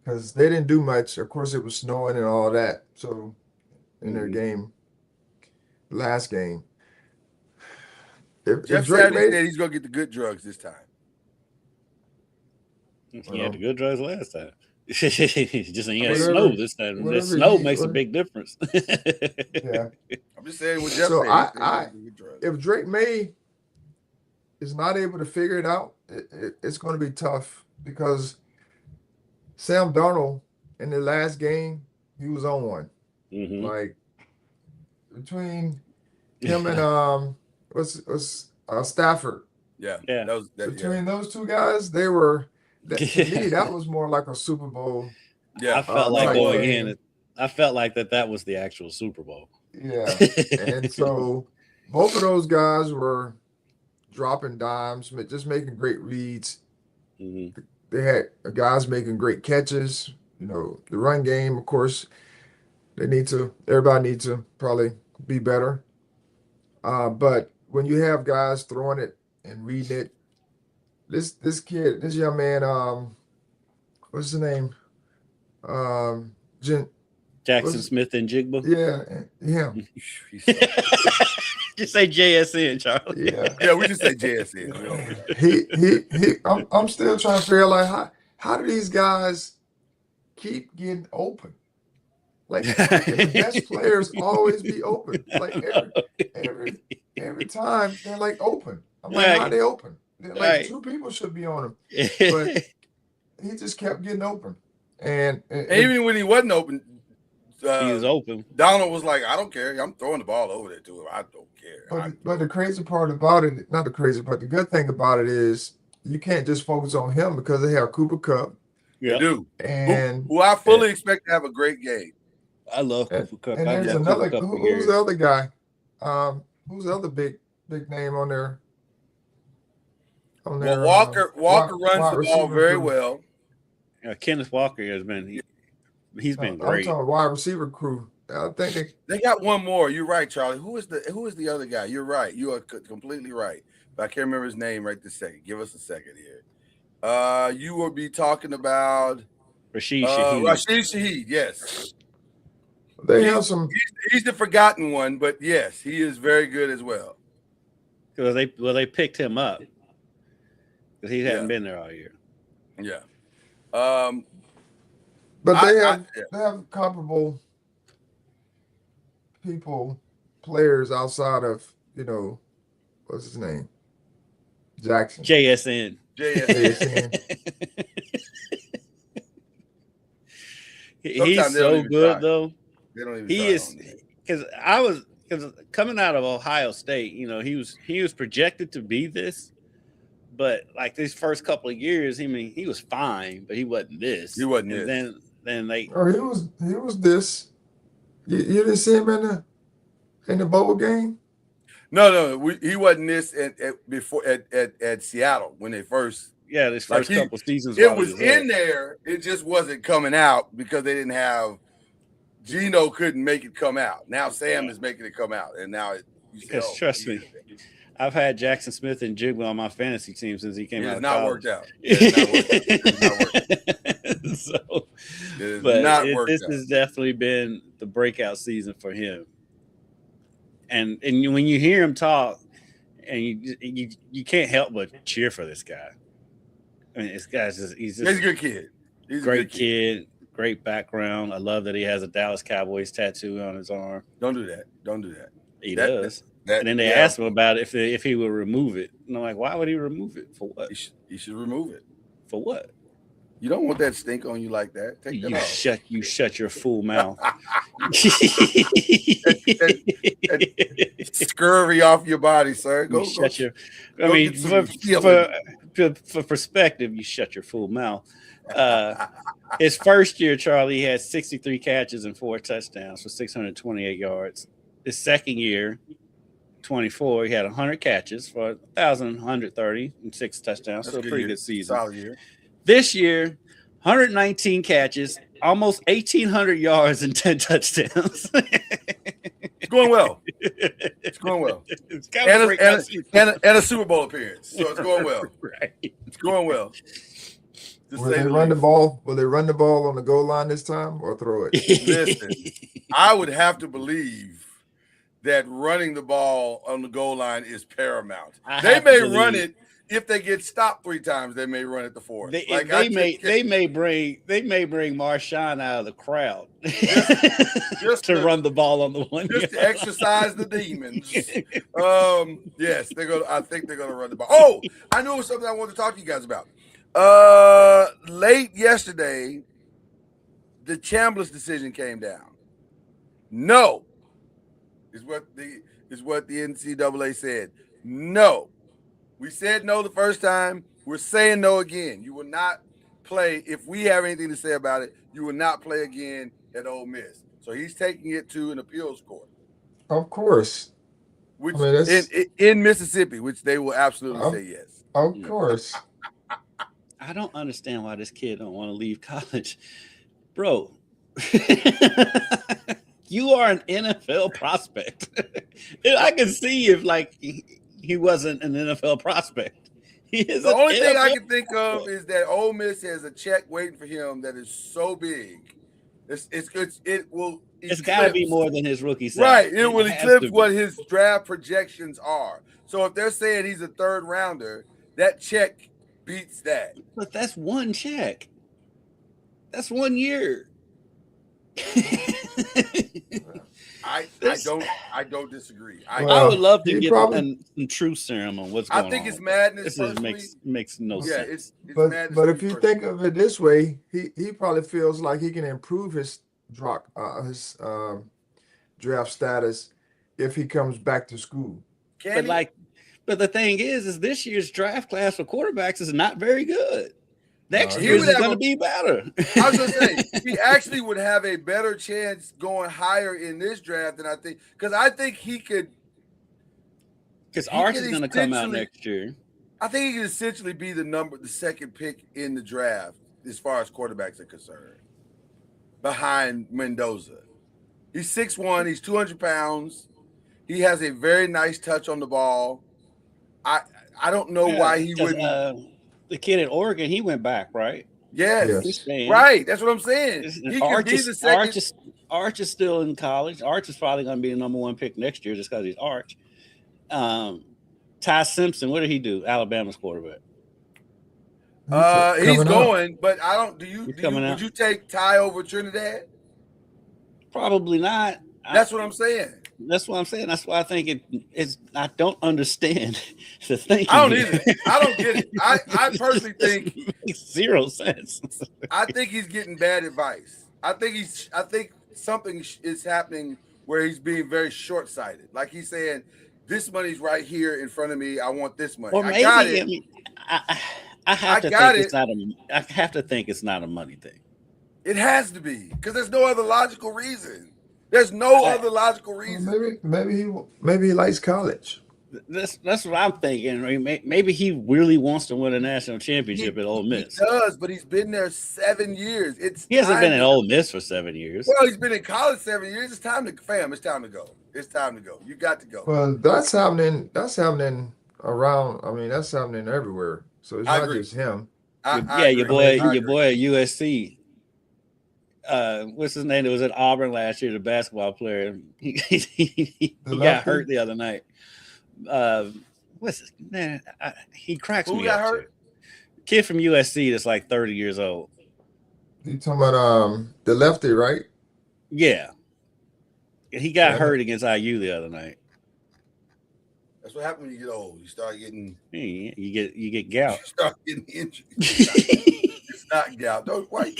because they didn't do much. Of course, it was snowing and all that. So in their game, last game. Jeff Saturday said he's going to get the good drugs this time. He had the good drugs last time. Just ain't got snow this time. The snow makes a big difference. Yeah. I'm just saying what Jeff said. If Drake May is not able to figure it out, it's going to be tough because Sam Darnold in the last game, he was on one. Mm-hmm. Like between him and Stafford. Yeah. Between those two guys, they were. To me, that was more like a Super Bowl. Yeah, I felt like going in. I felt like that was the actual Super Bowl. Yeah, and so both of those guys were dropping dimes, just making great reads. Mm-hmm. They had guys making great catches. The run game, of course, Everybody needs to probably be better. But when you have guys throwing it and reading it, this young man, what's his name? Jen, Jackson Smith and Jigba. Yeah. Just say JSN, Charlie. Yeah, we just say JSN. I'm still trying to figure out like how do these guys keep getting open? Like the best players always be open. Like every time they're like open. I'm like, how are they open? They're like two people should be on him. But he just kept getting open. And even when he wasn't open, he was open. Donald was like, I don't care. I'm throwing the ball over there to him. I don't care. But the crazy part about it, not the crazy part, the good thing about it is you can't just focus on him because they have Cooper Kupp. They do. And who I fully expect to have a great game. I love Cooper Kupp. And there's another who's the other guy? Who's the other big name on there? Well, Walker runs the ball very well. Kenneth Walker has been he's been great. I'm talking wide receiver crew. I think they got one more. You're right, Charlie. Who is the other guy? You're right. You are completely right. But I can't remember his name right this second. Give us a second here. You will be talking about Rashid Shaheed. Rashid Shaheed, yes. They have some. He's the forgotten one, but yes, he is very good as well. Because they picked him up because he hadn't been there all year. Yeah. But they have comparable players outside of what's his name? Jackson. JSN. He's so good though. He is because coming out of Ohio State, he was projected to be this, but like these first couple of years, he was fine, but he wasn't this. He wasn't and this. Then they. Oh, he was this. You didn't see him in the bowl game? No, he wasn't this at Seattle when they first. Yeah, this first couple seasons. It was in there. It just wasn't coming out because they didn't have. Gino couldn't make it come out. Now Sam is making it come out, and now because trust me, I've had Jackson Smith and Jigba on my fantasy team since he came out. It's not worked out. It's not worked out. This has definitely been the breakout season for him. And when you hear him talk, and you can't help but cheer for this guy. I mean, this guy's he's a good kid. He's a great kid. Great background. I love that he has a Dallas Cowboys tattoo on his arm. Don't do that. He does. And then they asked him about it if he would remove it. And I'm like, why would he remove it? For what? He should remove it. For what? You don't want that stink on you like that. Take that off. You shut your fool mouth. that scurvy off your body, sir. For perspective, you shut your fool mouth. His first year, Charlie, he had 63 catches and 4 touchdowns for 628 yards. His second year, 24, he had 100 catches for 1,130 and 6 touchdowns. That's so a pretty good season. Solid year. This year, 119 catches, almost 1,800 yards and 10 touchdowns. It's going well. It's kind of and a Super Bowl appearance. So it's going well. Right. It's going well. Will they run the ball? Will they run the ball on the goal line this time or throw it? Listen, I would have to believe that running the ball on the goal line is paramount. They may run it if they get stopped 3 times. They may run it the 4th. They may bring Marshawn out of the crowd just to run the ball on the 1 just to exercise the demons. Yes, I think they're gonna run the ball. Oh, I know something I wanted to talk to you guys about. Late yesterday, the Chambliss decision came down. No, is what the NCAA said. No, we said no the first time. We're saying no again. You will not play if we have anything to say about it. You will not play again at Ole Miss. So he's taking it to an appeals court. Of course, which in Mississippi, which they will absolutely say yes. Of course. I don't understand why this kid don't want to leave college, bro. You are an NFL prospect. I can see if like he wasn't an NFL prospect. He is the only thing I NFL can think of is that Ole Miss has a check waiting for him that is so big. It will. It's got to be more than his rookie Right. salary. It will eclipse what his draft projections are. So if they're saying he's a third rounder, that check beats that. But that's one check. That's 1 year. I don't disagree. I would love to get some truth serum on what's going on. I think it's madness. This makes no sense. It's but madness. But if you think of it this way, he probably feels like he can improve his draft status if he comes back to school. But the thing is this year's draft class for quarterbacks is not very good. Next year is going to be better. I was going to say, he actually would have a better chance going higher in this draft than I think. Because I think he could. Because Arch is going to come out next year. I think he could essentially be the second pick in the draft as far as quarterbacks are concerned, behind Mendoza. He's 6'1", he's 200 pounds. He has a very nice touch on the ball. I don't know why he wouldn't. The kid at Oregon, he went back, right? Yes. Right. That's what I'm saying. He could be the second. Arch is still in college. Arch is probably going to be the number 1 pick next year just because he's Arch. Ty Simpson, what did he do? Alabama's quarterback. He's going, but I don't. Would you take Ty over Trinidad? Probably not. That's what I'm saying. That's what I'm saying. That's why I think it's. I don't understand the thinking. I don't either. I don't get it. I personally think it makes zero sense. I think he's getting bad advice. I think something is happening where he's being very short-sighted. Like he's saying, "This money's right here in front of me. I want this money. Or maybe, I got it." I mean, I have to think it's not a. I have to think it's not a money thing. It has to be because there's no other logical reason. There's no other logical reason. Maybe he likes college. That's what I'm thinking. I mean, maybe he really wants to win a national championship at Ole Miss. He does, but he's been there 7 years. He hasn't been at Ole Miss for 7 years. Well, he's been in college 7 years. It's time to It's time to go. It's time to go. You got to go. Well, that's happening around. I mean, that's happening everywhere. So it's not just him. Your boy at USC. What's his name? That was at Auburn last year, the basketball player. He got hurt the other night. What's his man? He cracks me up. Hurt? Kid from USC that's like 30 years old. You talking about the lefty, right? Yeah. He got hurt against IU the other night. That's what happens when you get old. You start getting you get gout. You start getting injured. It's not gout. Why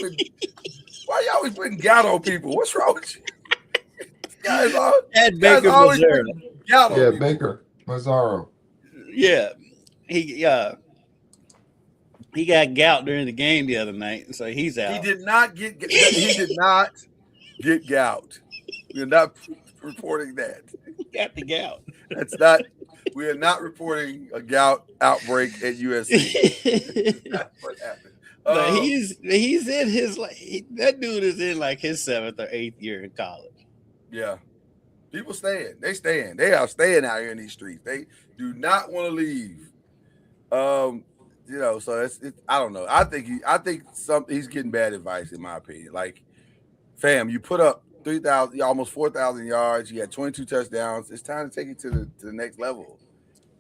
you always putting gout on people? What's wrong with you? Guys always putting gout on people. Baker Mazzaro. Yeah. He got gout during the game the other night, so he's out. He did not get gout. We're not reporting that. He got the gout. We are not reporting a gout outbreak at USC. That's what happened. But he's in his that dude is in like his 7th or 8th year in college. Yeah. People staying. They staying. They are staying out here in these streets. They do not want to leave. So it's I don't know. I think he's getting bad advice in my opinion. Like, fam, you put up 3,000, almost 4,000 yards. You had 22 touchdowns. It's time to take it to the next level.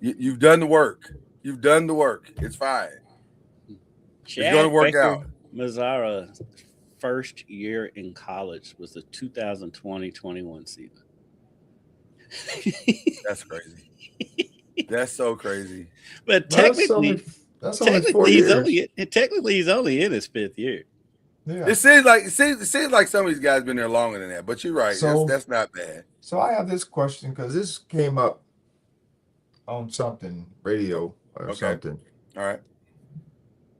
You've done the work. You've done the work. It's fine. It's going to work out. Mazzara's first year in college was the 2020-21 season. That's crazy. That's so crazy. But technically, that's only 4 years. Technically, he's only in his 5th year. Yeah. It seems like some of these guys been there longer than that. But you're right. So, that's not bad. So I have this question because this came up on something radio or something. All right.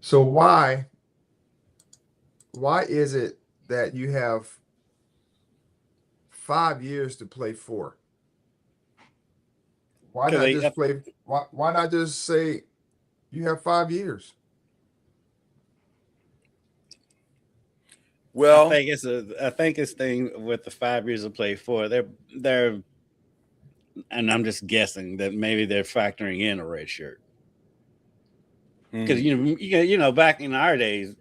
So why is it that you have 5 years to play for? Why not just play? Why not just say you have 5 years? Well, I think it's thing with the 5 years of play for. They're, and I'm just guessing that maybe they're factoring in a red shirt because back in our days,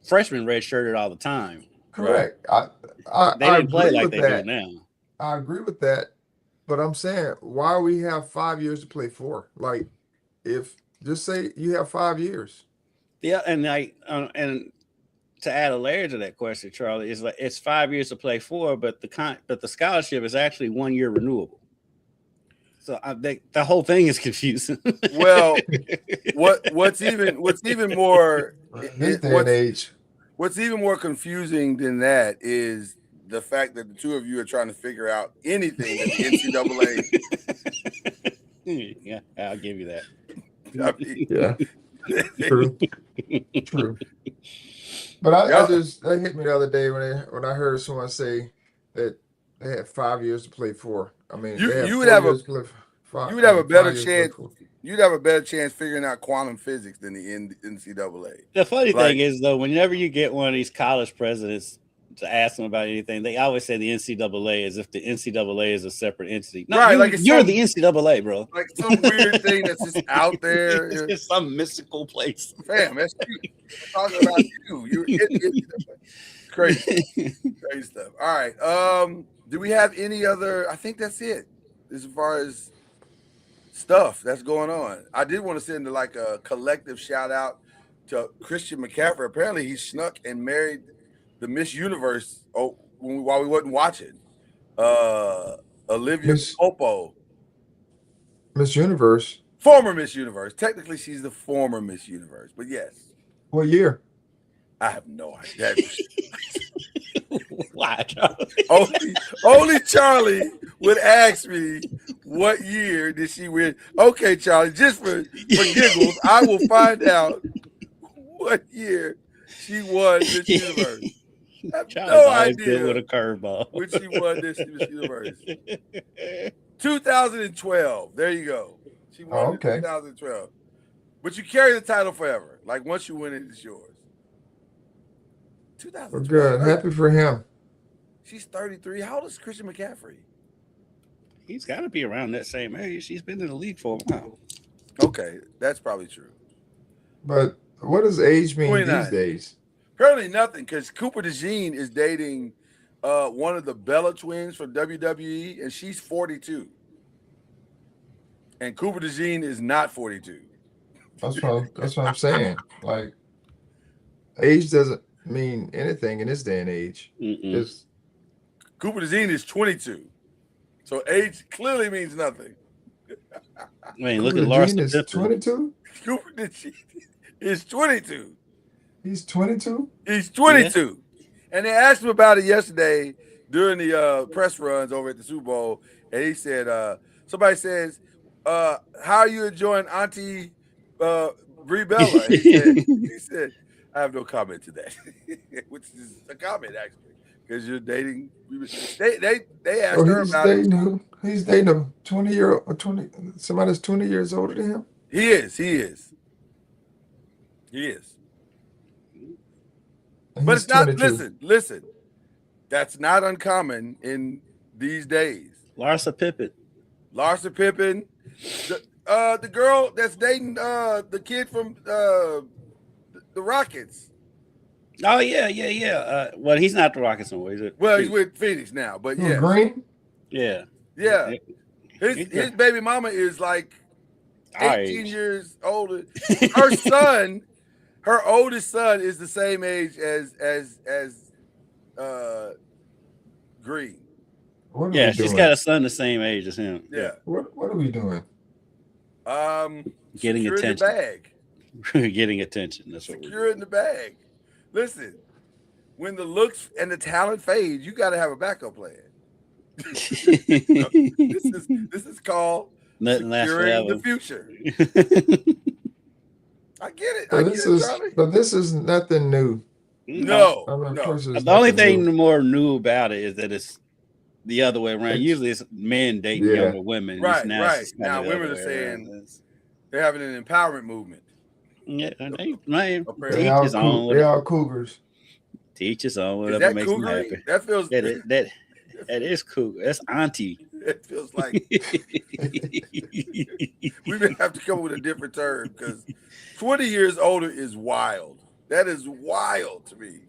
freshmen red shirted all the time. Correct. They didn't play like they do now. I agree with that, but I'm saying why we have 5 years to play for? Like, if just say you have 5 years. Yeah, and and to add a layer to that question, Charlie, is like it's 5 years to play for, but the scholarship is actually 1 year renewable. So the whole thing is confusing. Well, what's even more this day and age. What's even more confusing than that is the fact that the two of you are trying to figure out anything that the NCAA. Yeah, I'll give you that. I mean, yeah, true. But that hit me the other day when I heard someone say that they had 5 years to play for. I mean, you would have a better chance. You'd have a better chance figuring out quantum physics than the NCAA. The funny thing is, though, whenever you get one of these college presidents to ask them about anything, they always say the NCAA as if the NCAA is a separate entity. No, right, you're the NCAA, bro. Like some weird thing that's just out there. It's just some mystical place. Fam, that's you. I'm talking about you. You're in the NCAA. Crazy stuff. All right. Do we have any other? I think that's it as far as stuff that's going on. I did want to send like a collective shout out to Christian McCaffrey. Apparently he snuck and married the Miss Universe while we wasn't watching. Olivia Popo. Miss Universe. Former Miss Universe. Technically she's the former Miss Universe, but yes. What year? I have no idea. Why? Only Charlie would ask me what year did she win. Okay, Charlie, just for giggles, I will find out what year she won Miss Universe. I have no idea with a curveball when she won this Miss Universe. 2012. There you go. She won in 2012. But you carry the title forever. Like once you win it, it's yours. 2012. Good. Happy for him. She's 33. How old is Christian McCaffrey? He's got to be around that same age. She's been in the league for a while. Okay, that's probably true. But what does age mean 29. These days? Apparently nothing, because Cooper DeJean is dating one of the Bella twins from WWE, and she's 42. And Cooper DeJean is not 42. That's what I'm saying. Like, age doesn't mean anything in this day and age. Cooper DeJean is 22. So age clearly means nothing. I mean, look at Larson. Is 22? Cooper DeJean is 22. He's 22? He's 22. Yeah. And they asked him about it yesterday during the press runs over at the Super Bowl. And he said, somebody says, how are you enjoying Auntie Brie Bella? He said, I have no comment to that, which is a comment actually, because you're dating. They asked her about it. He's dating a 20-year-old, somebody that's 20 years older than him. He is. But it's not. 22. Listen. That's not uncommon in these days. Larsa Pippen. The girl that's dating the kid from the Rockets. Oh yeah. Well, he's not the Rockets anymore. He's with Phoenix now. But yeah, Green. Yeah. His baby mama is like 18 years older. Her oldest son is the same age as Green. Yeah, she's got a son the same age as him. Yeah. What are we doing? Getting attention. The bag. Getting attention. That's what we're Secure in the bag. Listen, when the looks and the talent fade, you got to have a backup plan. This is called securing the future. I get it. But this is nothing new. No. The only thing more new about it is that it's the other way around. Usually it's men dating younger women. Right. Now women are saying they're having an empowerment movement. Yeah, they all cougars. Teach his own. Whatever makes him happy. That feels that is cool. That's auntie. It feels like we may have to come up with a different term because 20 years older is wild. That is wild to me.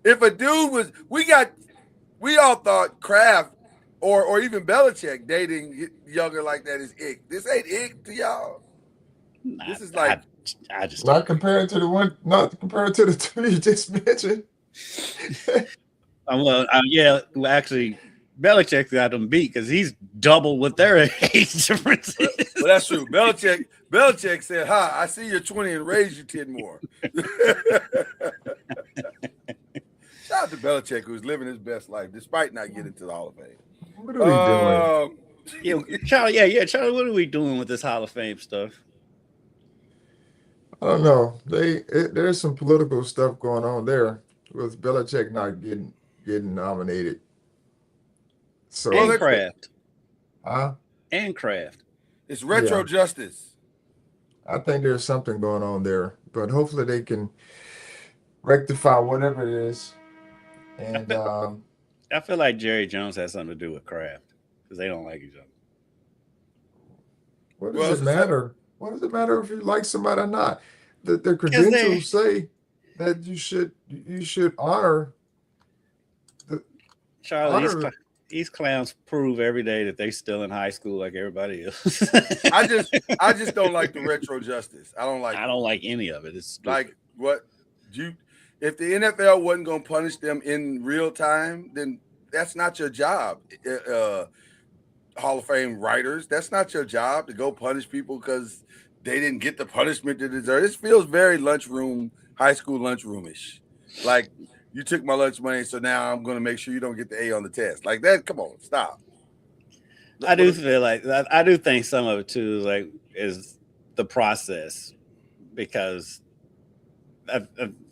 If a dude was, we all thought Kraft or even Belichick dating younger like that is ick. This ain't ick to y'all. This is like I just not compared to the two you just mentioned. Yeah, actually, Belichick got them beat because he's double what their age difference is. Well, that's true. Belichick said, "Hi, I see you're 20 and raised you 10 more." Shout out to Belichick, who's living his best life despite not getting to the Hall of Fame. What are we doing? Charlie, Charlie, what are we doing with this Hall of Fame stuff? I don't know. There's some political stuff going on there with Belichick not getting nominated. So and Kraft. And Kraft. It's retro justice. I think there's something going on there, but hopefully they can rectify whatever it is. And I feel like Jerry Jones has something to do with Kraft because they don't like each other. What does it matter? What does it matter if you like somebody or not? The credentials say that you should honor the Charlie. These clowns prove every day that they're still in high school like everybody else. I just don't like the retro justice. I don't like any of it. It's stupid. Like what if the NFL wasn't going to punish them in real time, then that's not your job. Hall of Fame writers, that's not your job to go punish people because they didn't get the punishment they deserve. This feels very high school lunchroomish. Like, you took my lunch money, so now I'm going to make sure you don't get the A on the test. Like that, come on, stop. I do feel like I do think some of it too is the process, because I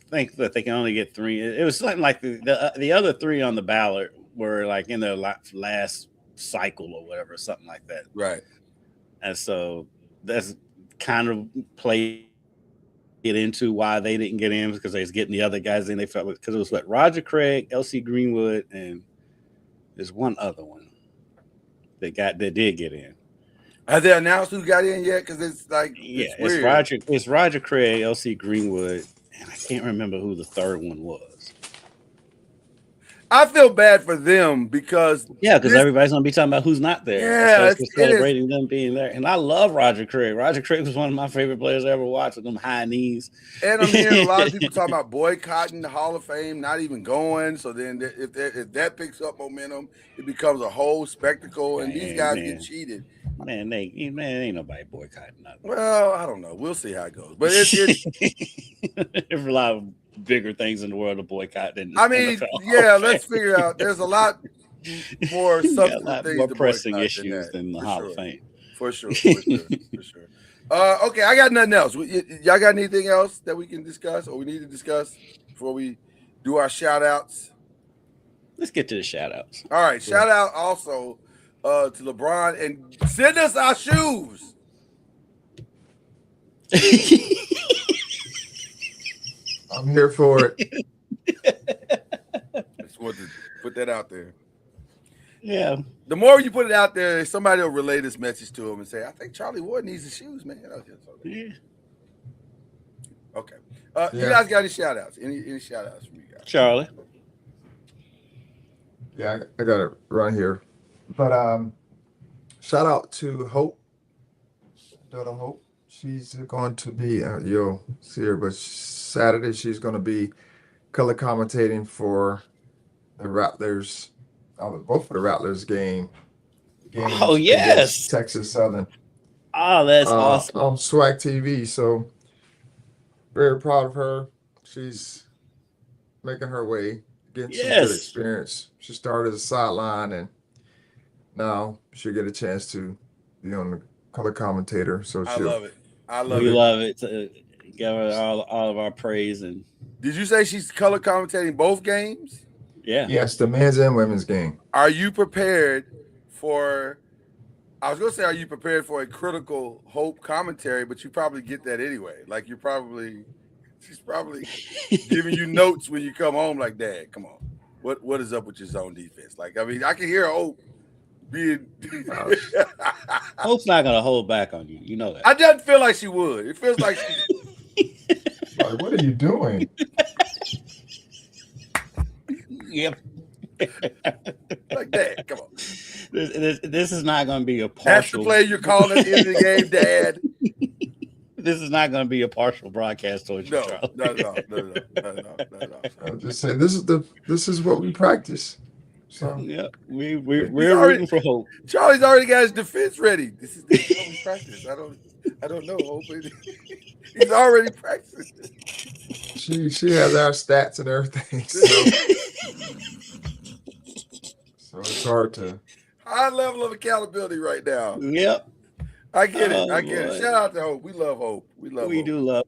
think that they can only get 3. It was something like the other 3 on the ballot were like in their last cycle or whatever, something like that. Right. And so that's kind of played it into why they didn't get in, because they was getting the other guys in. They felt because it was Roger Craig, L.C. Greenwood, and there's one other one that did get in. Have they announced who got in yet? Because it's like it's Roger Craig, L.C. Greenwood, and I can't remember who the third one was. I feel bad for them because everybody's gonna be talking about who's not there. Yeah, so celebrating them being there. And I love Roger Craig. Roger Craig was one of my favorite players I ever watched with them high knees. And I'm hearing a lot of people talking about boycotting the Hall of Fame, not even going. So then, if that picks up momentum, it becomes a whole spectacle, and these guys get cheated. Man, ain't nobody boycotting nothing. Well, I don't know. We'll see how it goes. But it's there's a lot of bigger things in the world to boycott than NFL. Let's figure out. There's a lot more substantive things, more pressing issues than the Hall of Fame. For sure. Okay, I got nothing else. Y'all got anything else that we can discuss or we need to discuss before we do our shout outs? Let's get to the shout outs. All right, shout out also to LeBron, and send us our shoes. I'm here for it. Just wanted to put that out there. Yeah. The more you put it out there, somebody will relay this message to him and say, I think Charlie Ward needs his shoes, man. Yeah. Okay. You guys got any shout outs? Any shout outs from you guys? Charlie. Yeah, I got it right here. But shout out to Hope. Daughter Hope. She's going to be you'll see her, but Saturday she's going to be color commentating for the Rattlers, both for the Rattlers game. Oh yes, Texas Southern. Oh, that's awesome. On Swag TV. So very proud of her. She's making her way, getting some good experience. She started as a sideline, and now she'll get a chance to be on the color commentator. So I love it. We love it. Give her all of our praise. And did you say she's color commentating both games? Yeah. Yes, the men's and women's game. Are you prepared for? I was going to say, are you prepared for a critical Hope commentary? But you probably get that anyway. Like you're probably She's probably giving you notes when you come home. Like, Dad, come on, what is up with your zone defense? Like, I mean, I can hear Hope being. Hope's not gonna hold back on you. You know that. I just feel like she would. It feels like. Like, what are you doing? Yep. Like that. Come on. This is not going to be a partial. That's the play you're calling at the end of the game, Dad. This is not going to be a partial broadcast towards you, Charlie. No. I'm just saying this is what we practice. So yeah, we're rooting for Hope. Charlie's already got his defense ready. This is how we practice. I don't know, Hope. He's already practicing. She has our stats and everything. So it's hard to. High level of accountability right now. Yep. I get it. Shout out to Hope. We love Hope. We do love.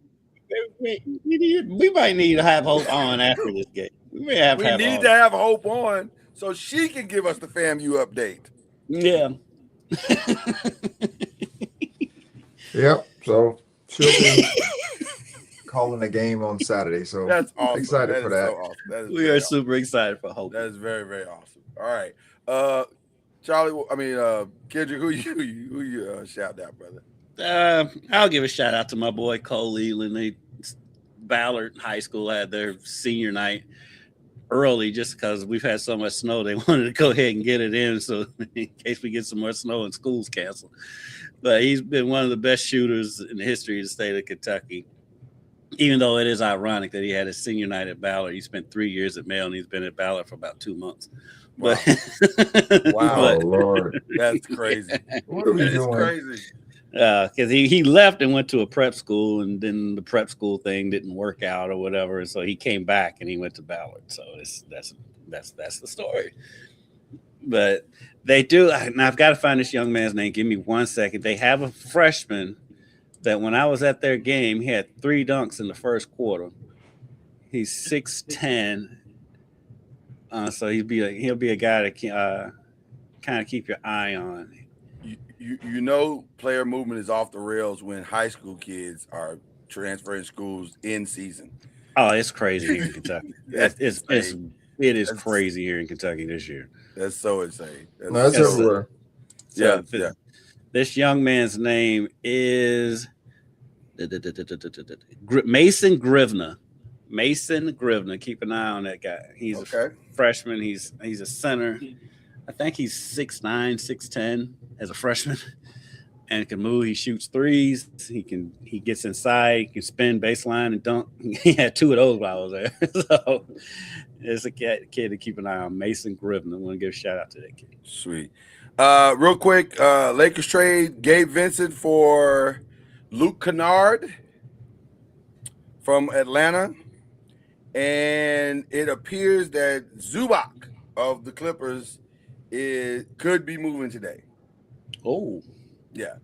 We might need to have Hope on after this game. We need to have Hope on so she can give us the FAMU update. Yeah. Yep. So she'll be calling a game on Saturday. So that's awesome. Excited for that. So awesome. We are super excited for Hope. That is very, very awesome. All right. Kendrick, who you shout out, brother? I'll give a shout out to my boy Cole Leland. Ballard High School had their senior night early just because we've had so much snow. They wanted to go ahead and get it in, so in case we get some more snow and school's canceled. But he's been one of the best shooters in the history of the state of Kentucky. Even though it is ironic that he had his senior night at Ballard, he spent 3 years at Mail and he's been at Ballard for about 2 months. Wow. Wow, Lord. That's crazy. What are we doing? Crazy. Because he left and went to a prep school, and then the prep school thing didn't work out or whatever. And so he came back and he went to Ballard. So that's the story. But they do. Now I've got to find this young man's name. Give me 1 second. They have a freshman that when I was at their game, he had 3 dunks in the first quarter. He's 6'10". So he'll be a guy to kind of keep your eye on. You know, player movement is off the rails when high school kids are transferring schools in season. Oh, it's crazy here in Kentucky. It is crazy here in Kentucky this year. That's so insane. That's everywhere. Yeah. This young man's name is Mason Grivna. Mason Grivna. Keep an eye on that guy. He's a freshman. He's a center. I think he's 6'9", 6'10" as a freshman, and can move. He shoots threes. He gets inside. He can spin baseline and dunk. He had 2 of those while I was there. So it's a kid to keep an eye on. Mason Grivna. I want to give a shout out to that kid. Sweet. Real quick, Lakers trade Gabe Vincent for Luke Kennard from Atlanta, and it appears that Zubac of the Clippers could be moving today. Oh, yeah.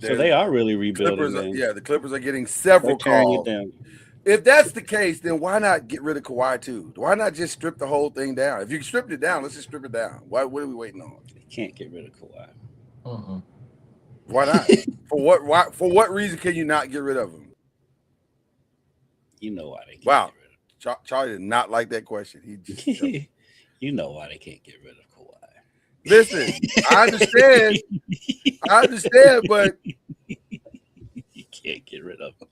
So they are really rebuilding. The Clippers are getting several calls. If that's the case, then why not get rid of Kawhi too? Why not just strip the whole thing down? If you stripped it down, let's just strip it down. What are we waiting on? They can't get rid of Kawhi. Why not? For what reason can you not get rid of him? You know why they can't get rid of him. Charlie did not like that question. He just you know why they can't get rid of Kawhi. Listen, I understand, but you can't get rid of him.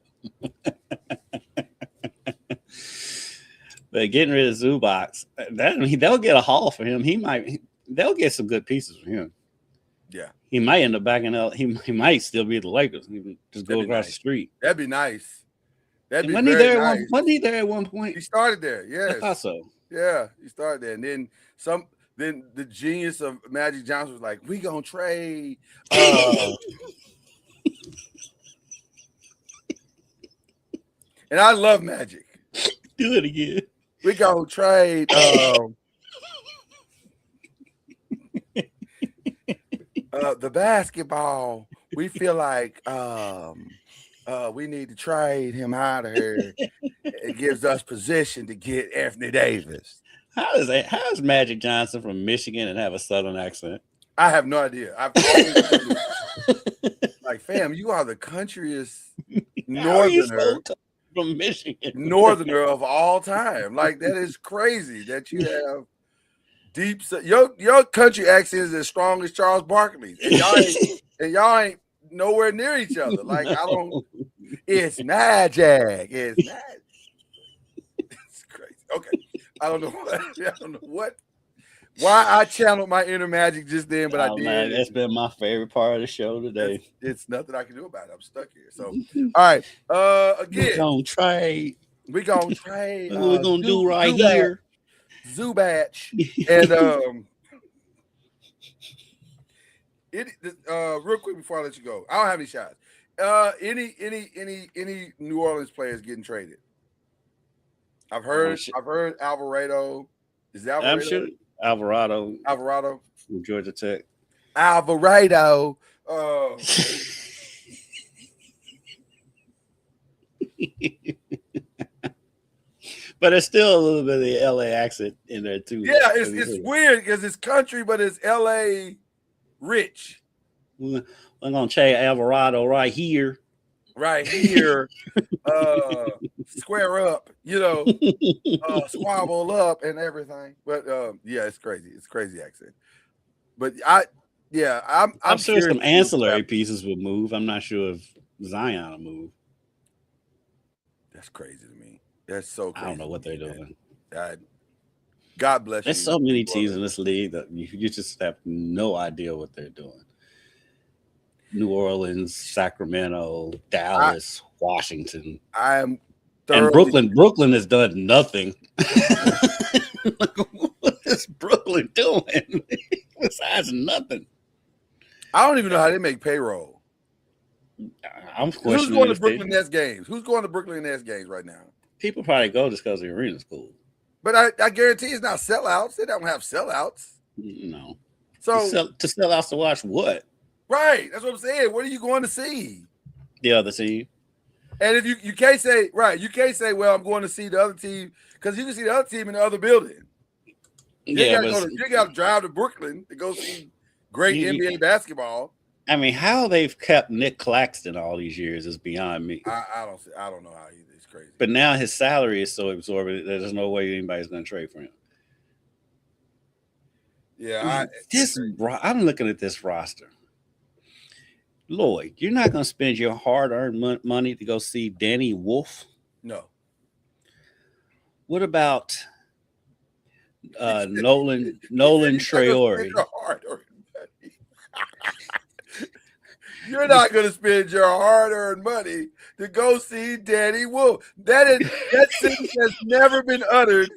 But getting rid of Zubac, they'll get a haul for him. They'll get some good pieces for him. Yeah, he might end up backing out. He might still be at the Lakers. Just go across the street. That'd be nice. Wasn't he there at one point? He started there. Yes, I thought so. Yeah, he started there, and then some. Then the genius of Magic Johnson was like, "We gonna trade." And I love Magic. Do it again. We gonna trade. The basketball. We feel like we need to trade him out of here. It gives us position to get Anthony Davis. How is Magic Johnson from Michigan and have a Southern accent? I have no idea. I've always like, fam, you are the countryest northerner. from Michigan, northerner of all time. Like that is crazy that you have deep. Your country accent is as strong as Charles Barkley's, and y'all ain't nowhere near each other. Like I don't. It's magic. It's magic. It's crazy. Okay, I don't know what. Why I channeled my inner magic just then, but I did. Man, that's been my favorite part of the show today. It's nothing I can do about it. I'm stuck here. So, all right. Again, we're gonna trade. We're gonna trade. What we're gonna do right here, Zubatch, and real quick before I let you go, I don't have any shots. Any New Orleans players getting traded? I've heard Alvarado. Is that Alvarado? I'm sure Alvarado from Georgia Tech. Alvarado. But it's still a little bit of the LA accent in there too. Yeah, it's weird because it's country, but it's LA rich. We're gonna trade Alvarado right here. Square up, squabble up and everything. But yeah, it's crazy. It's crazy accent. But I'm sure some ancillary pieces will move. I'm not sure if Zion will move. That's crazy to me. That's so crazy. I don't know what they're doing. God bless you. There's so many teams in this league that you just have no idea what they're doing. New Orleans, Sacramento, Dallas, Washington. And Brooklyn has done nothing. What is Brooklyn doing besides nothing? I don't even know how they make payroll. I'm questioning. Who's going to Brooklyn Nets games? Who's going to Brooklyn Nets games right now? People probably go just because the arena's cool. But I guarantee it's not sellouts. They don't have sellouts. No. So to sell out to watch what? Right. That's what I'm saying. What are you going to see? The other team. And if you can't say, you can't say, well, I'm going to see the other team, because you can see the other team in the other building. You got to drive to Brooklyn to go see great NBA basketball. I mean, how they've kept Nick Claxton all these years is beyond me. I don't know how it's crazy. But now his salary is so absorbent that there's no way anybody's going to trade for him. Yeah, I'm looking at this roster. Lloyd, you're not going to spend your hard-earned money to go see Danny Wolf? No. What about Nolan Traore? You're not going to spend your hard-earned money to go see Danny Wolf. That sentence has never been uttered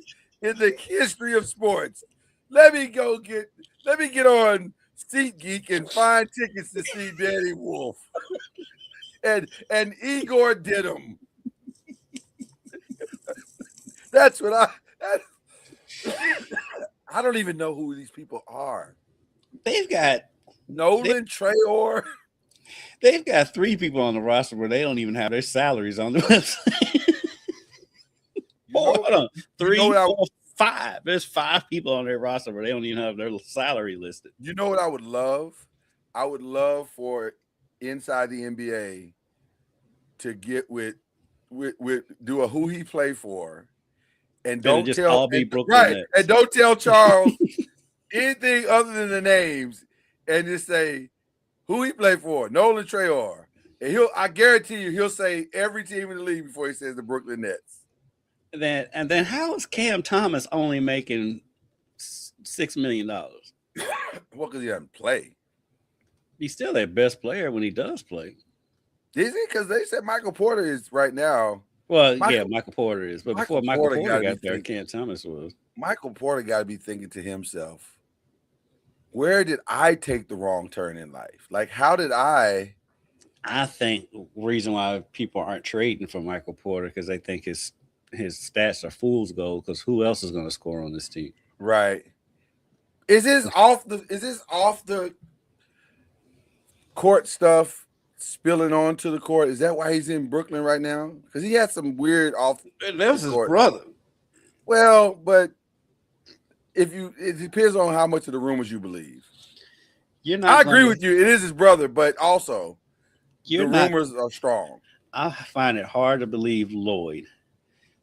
in the history of sports. Let me get on SeatGeek and find tickets to see Danny Wolf and Igor Dittum. That's what I don't even know who these people are. They've got Nolan Traore. They've got 3 people on the roster where they don't even have their salaries on the website. Hold on. 3, 4, 5. There's 5 people on their roster where they don't even have their salary listed. You know what I would love? I would love for inside the NBA to get with do a who he played for, and don't just tell all be Brooklyn Nets. And don't tell Charles anything other than the names, and just say who he played for, Nolan Traore, and I guarantee you he'll say every team in the league before he says the Brooklyn Nets. And then how is Cam Thomas only making $6 million? Well, because he doesn't play. He's still their best player when he does play. Is he? Because they said Michael Porter is right now. Well, Michael Porter is. But before Michael Porter got there, Cam Thomas was. Michael Porter got to be thinking to himself, where did I take the wrong turn in life? Like, how did I think the reason why people aren't trading for Michael Porter because they think his stats are fool's gold because who else is going to score on this team? Right. Is this off the court stuff spilling onto the court? Is that why he's in Brooklyn right now? Because he had some weird off. That was his brother. Well, but it depends on how much of the rumors you believe. I agree with you. It is his brother, but also the rumors are strong. I find it hard to believe, Lloyd,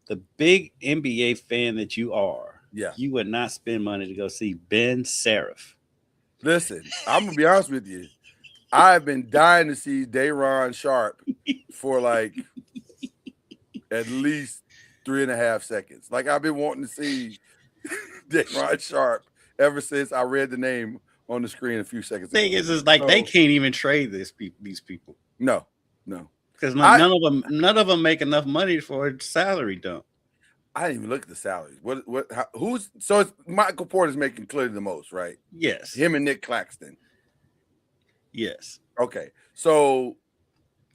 the big NBA fan that you are, you would not spend money to go see Ben Seraph. Listen, I'm gonna be honest with you. I've been dying to see Day'Ron Sharp for like at least 3.5 seconds. Like I've been wanting to see Day'Ron Sharp ever since I read the name on the screen a few seconds ago. Thing is like they can't even trade these people. No. Because none of them make enough money for a salary dump. I didn't even look at the salaries. So it's Michael Porter's making clearly the most, right? Yes. Him and Nick Claxton. Yes. Okay. So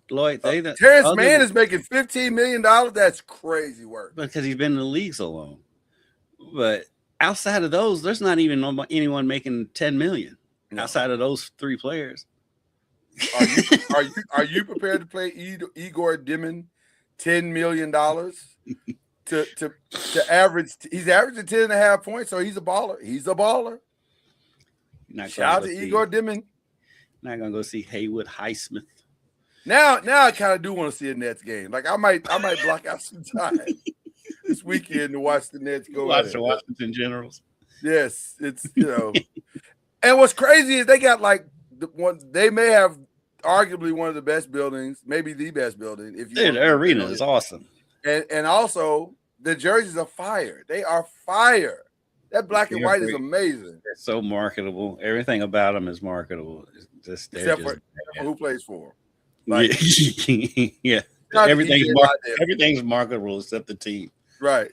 Lloyd, Terrence Mann is making $15 million. That's crazy work. Because he's been in the league so long. But outside of those, there's not even anyone making $10 million outside of those three players. Are you prepared to play Igor Dimin $10 million to average? He's averaging 10.5 points, so he's a baller. Shout out to Igor Dimin. Not gonna go see Haywood Highsmith. Now I kind of do want to see a Nets game. Like I might block out some time this weekend to watch the Nets go. Watch the Washington Generals. Yes, it's And what's crazy is they got like they may have arguably one of the best buildings, maybe the best building. Their arena is awesome. And also the jerseys are fire. They are fire. That black and white is amazing. They're so marketable. Everything about them is marketable. Except for who plays for them. Like, yeah. Everything's marketable except the team. Right.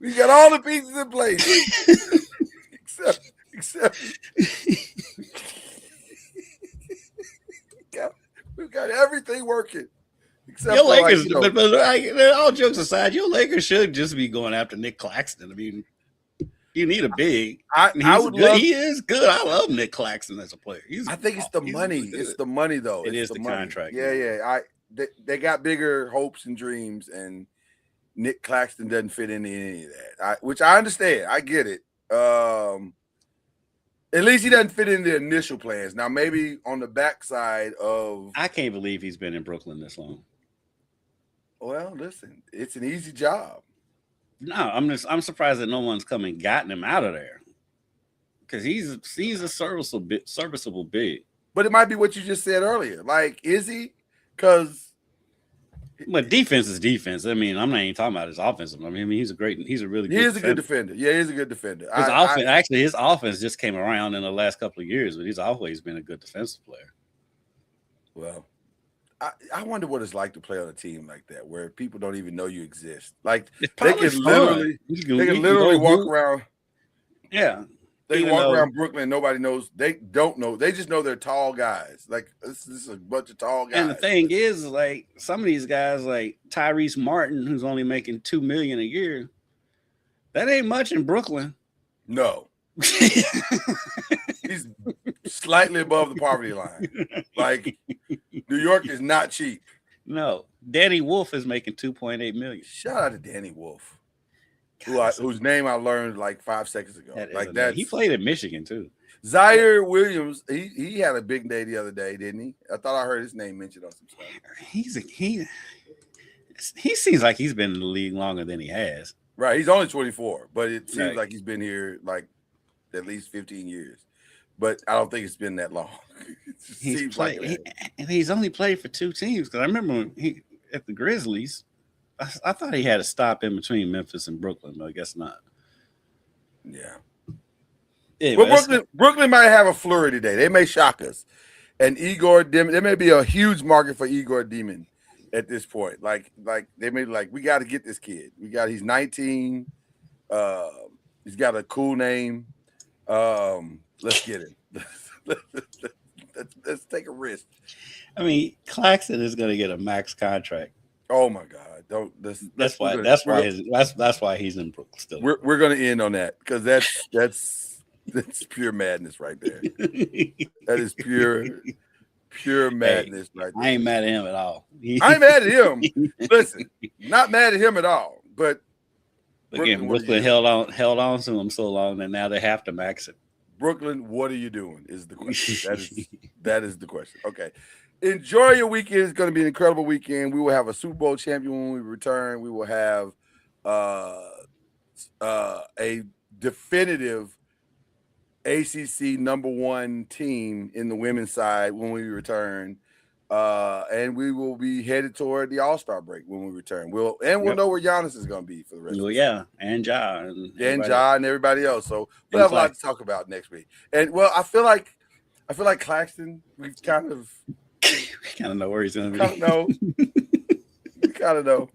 we got all the pieces in place. except we've got everything working. Except your Lakers, but all jokes aside, your Lakers should just be going after Nick Claxton. I mean, you need a big. He is good. I love Nick Claxton as a player. I think it's the money. It's the money, though. It is the contract. Yeah. They got bigger hopes and dreams, and Nick Claxton doesn't fit into any of that. Which I understand. I get it. At least he doesn't fit in the initial plans. Now, maybe on the backside of. I can't believe he's been in Brooklyn this long. Well, listen, it's an easy job. No, I'm surprised that no one's come and gotten him out of there. Because he's a serviceable big. But it might be what you just said earlier. Like, is he? Because defense is defense. I mean, I'm not even talking about his offensive. I mean, he's a really good. He is a good defender. Yeah, he's a good defender. His offense just came around in the last couple of years, but he's always been a good defensive player. Well, I wonder what it's like to play on a team like that, where people don't even know you exist. Like they can literally walk around. Yeah. They can walk around Brooklyn and nobody knows. They don't know. They just know they're tall guys. Like this is a bunch of tall guys. And the thing is, like some of these guys, like Tyrese Martin, who's only making $2 million a year, that ain't much in Brooklyn. No. He's slightly above the poverty line. Like New York is not cheap. No. Danny Wolf is making $2.8 million. Shout out to Danny Wolf. Whose name I learned like 5 seconds ago. He played at Michigan too. Zaire Williams, he had a big day the other day, didn't he? I thought I heard his name mentioned on some stuff. He seems like he's been in the league longer than he has. Right, he's only 24, but it seems like he's been here like at least 15 years. But I don't think it's been that long. He's only played for 2 teams because I remember when at the Grizzlies. I thought he had a stop in between Memphis and Brooklyn, but I guess not. Yeah. Anyway, well, Brooklyn might have a flurry today. They may shock us. And Igor Dimin, there may be a huge market for Igor Dimin at this point. Like they may we got to get this kid. He's 19. He's got a cool name. Let's get him. Let's take a risk. I mean, Claxton is going to get a max contract. Oh my God! That's why he's in Brooklyn still. We're going to end on that because that's pure madness right there. That is pure madness right there. I ain't mad at him at all. I ain't mad at him. Listen, not mad at him at all. But again, Brooklyn held on to him so long that now they have to max it. Brooklyn, what are you doing? Is the question. That is the question. Okay. Enjoy your weekend. It's going to be an incredible weekend. We will have a Super Bowl champion when we return. We will have a definitive ACC #1 team in the women's side when we return. And we will be headed toward the All-Star break when we return. We'll know where Giannis is going to be for the rest of the season. And Ja. And Ja and everybody else. So we'll have a lot to talk about next week. And I feel like Claxton, we kind of know where he's going to be. We kind of know.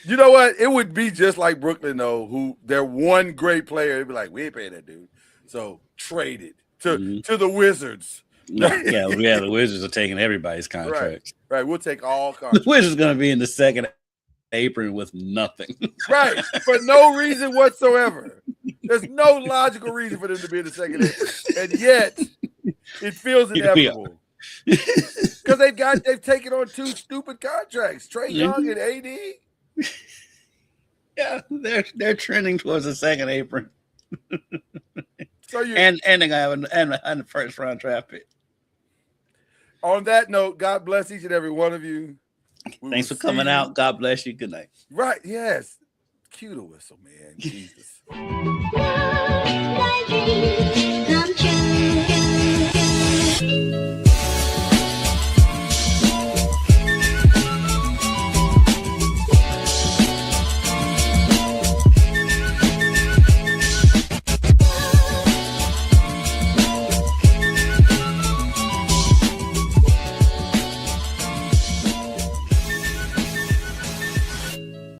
You know what? It would be just like Brooklyn, though, who their one great player, they'd be like, we ain't paying that dude. So trade it to the Wizards. The Wizards are taking everybody's contracts. Right. We'll take all contracts. The Wizards are going to be in the second apron with nothing. Right. For no reason whatsoever. There's no logical reason for them to be in the second apron. And yet, it feels inevitable. Because they've taken on 2 stupid contracts, Trae Young and AD. Yeah, they're trending towards the second apron. So and they're gonna have a first round draft pick. On that note, God bless each and every one of you. Thanks for coming out. God bless you. Good night. Right, yes. Cue the whistle, man. Jesus.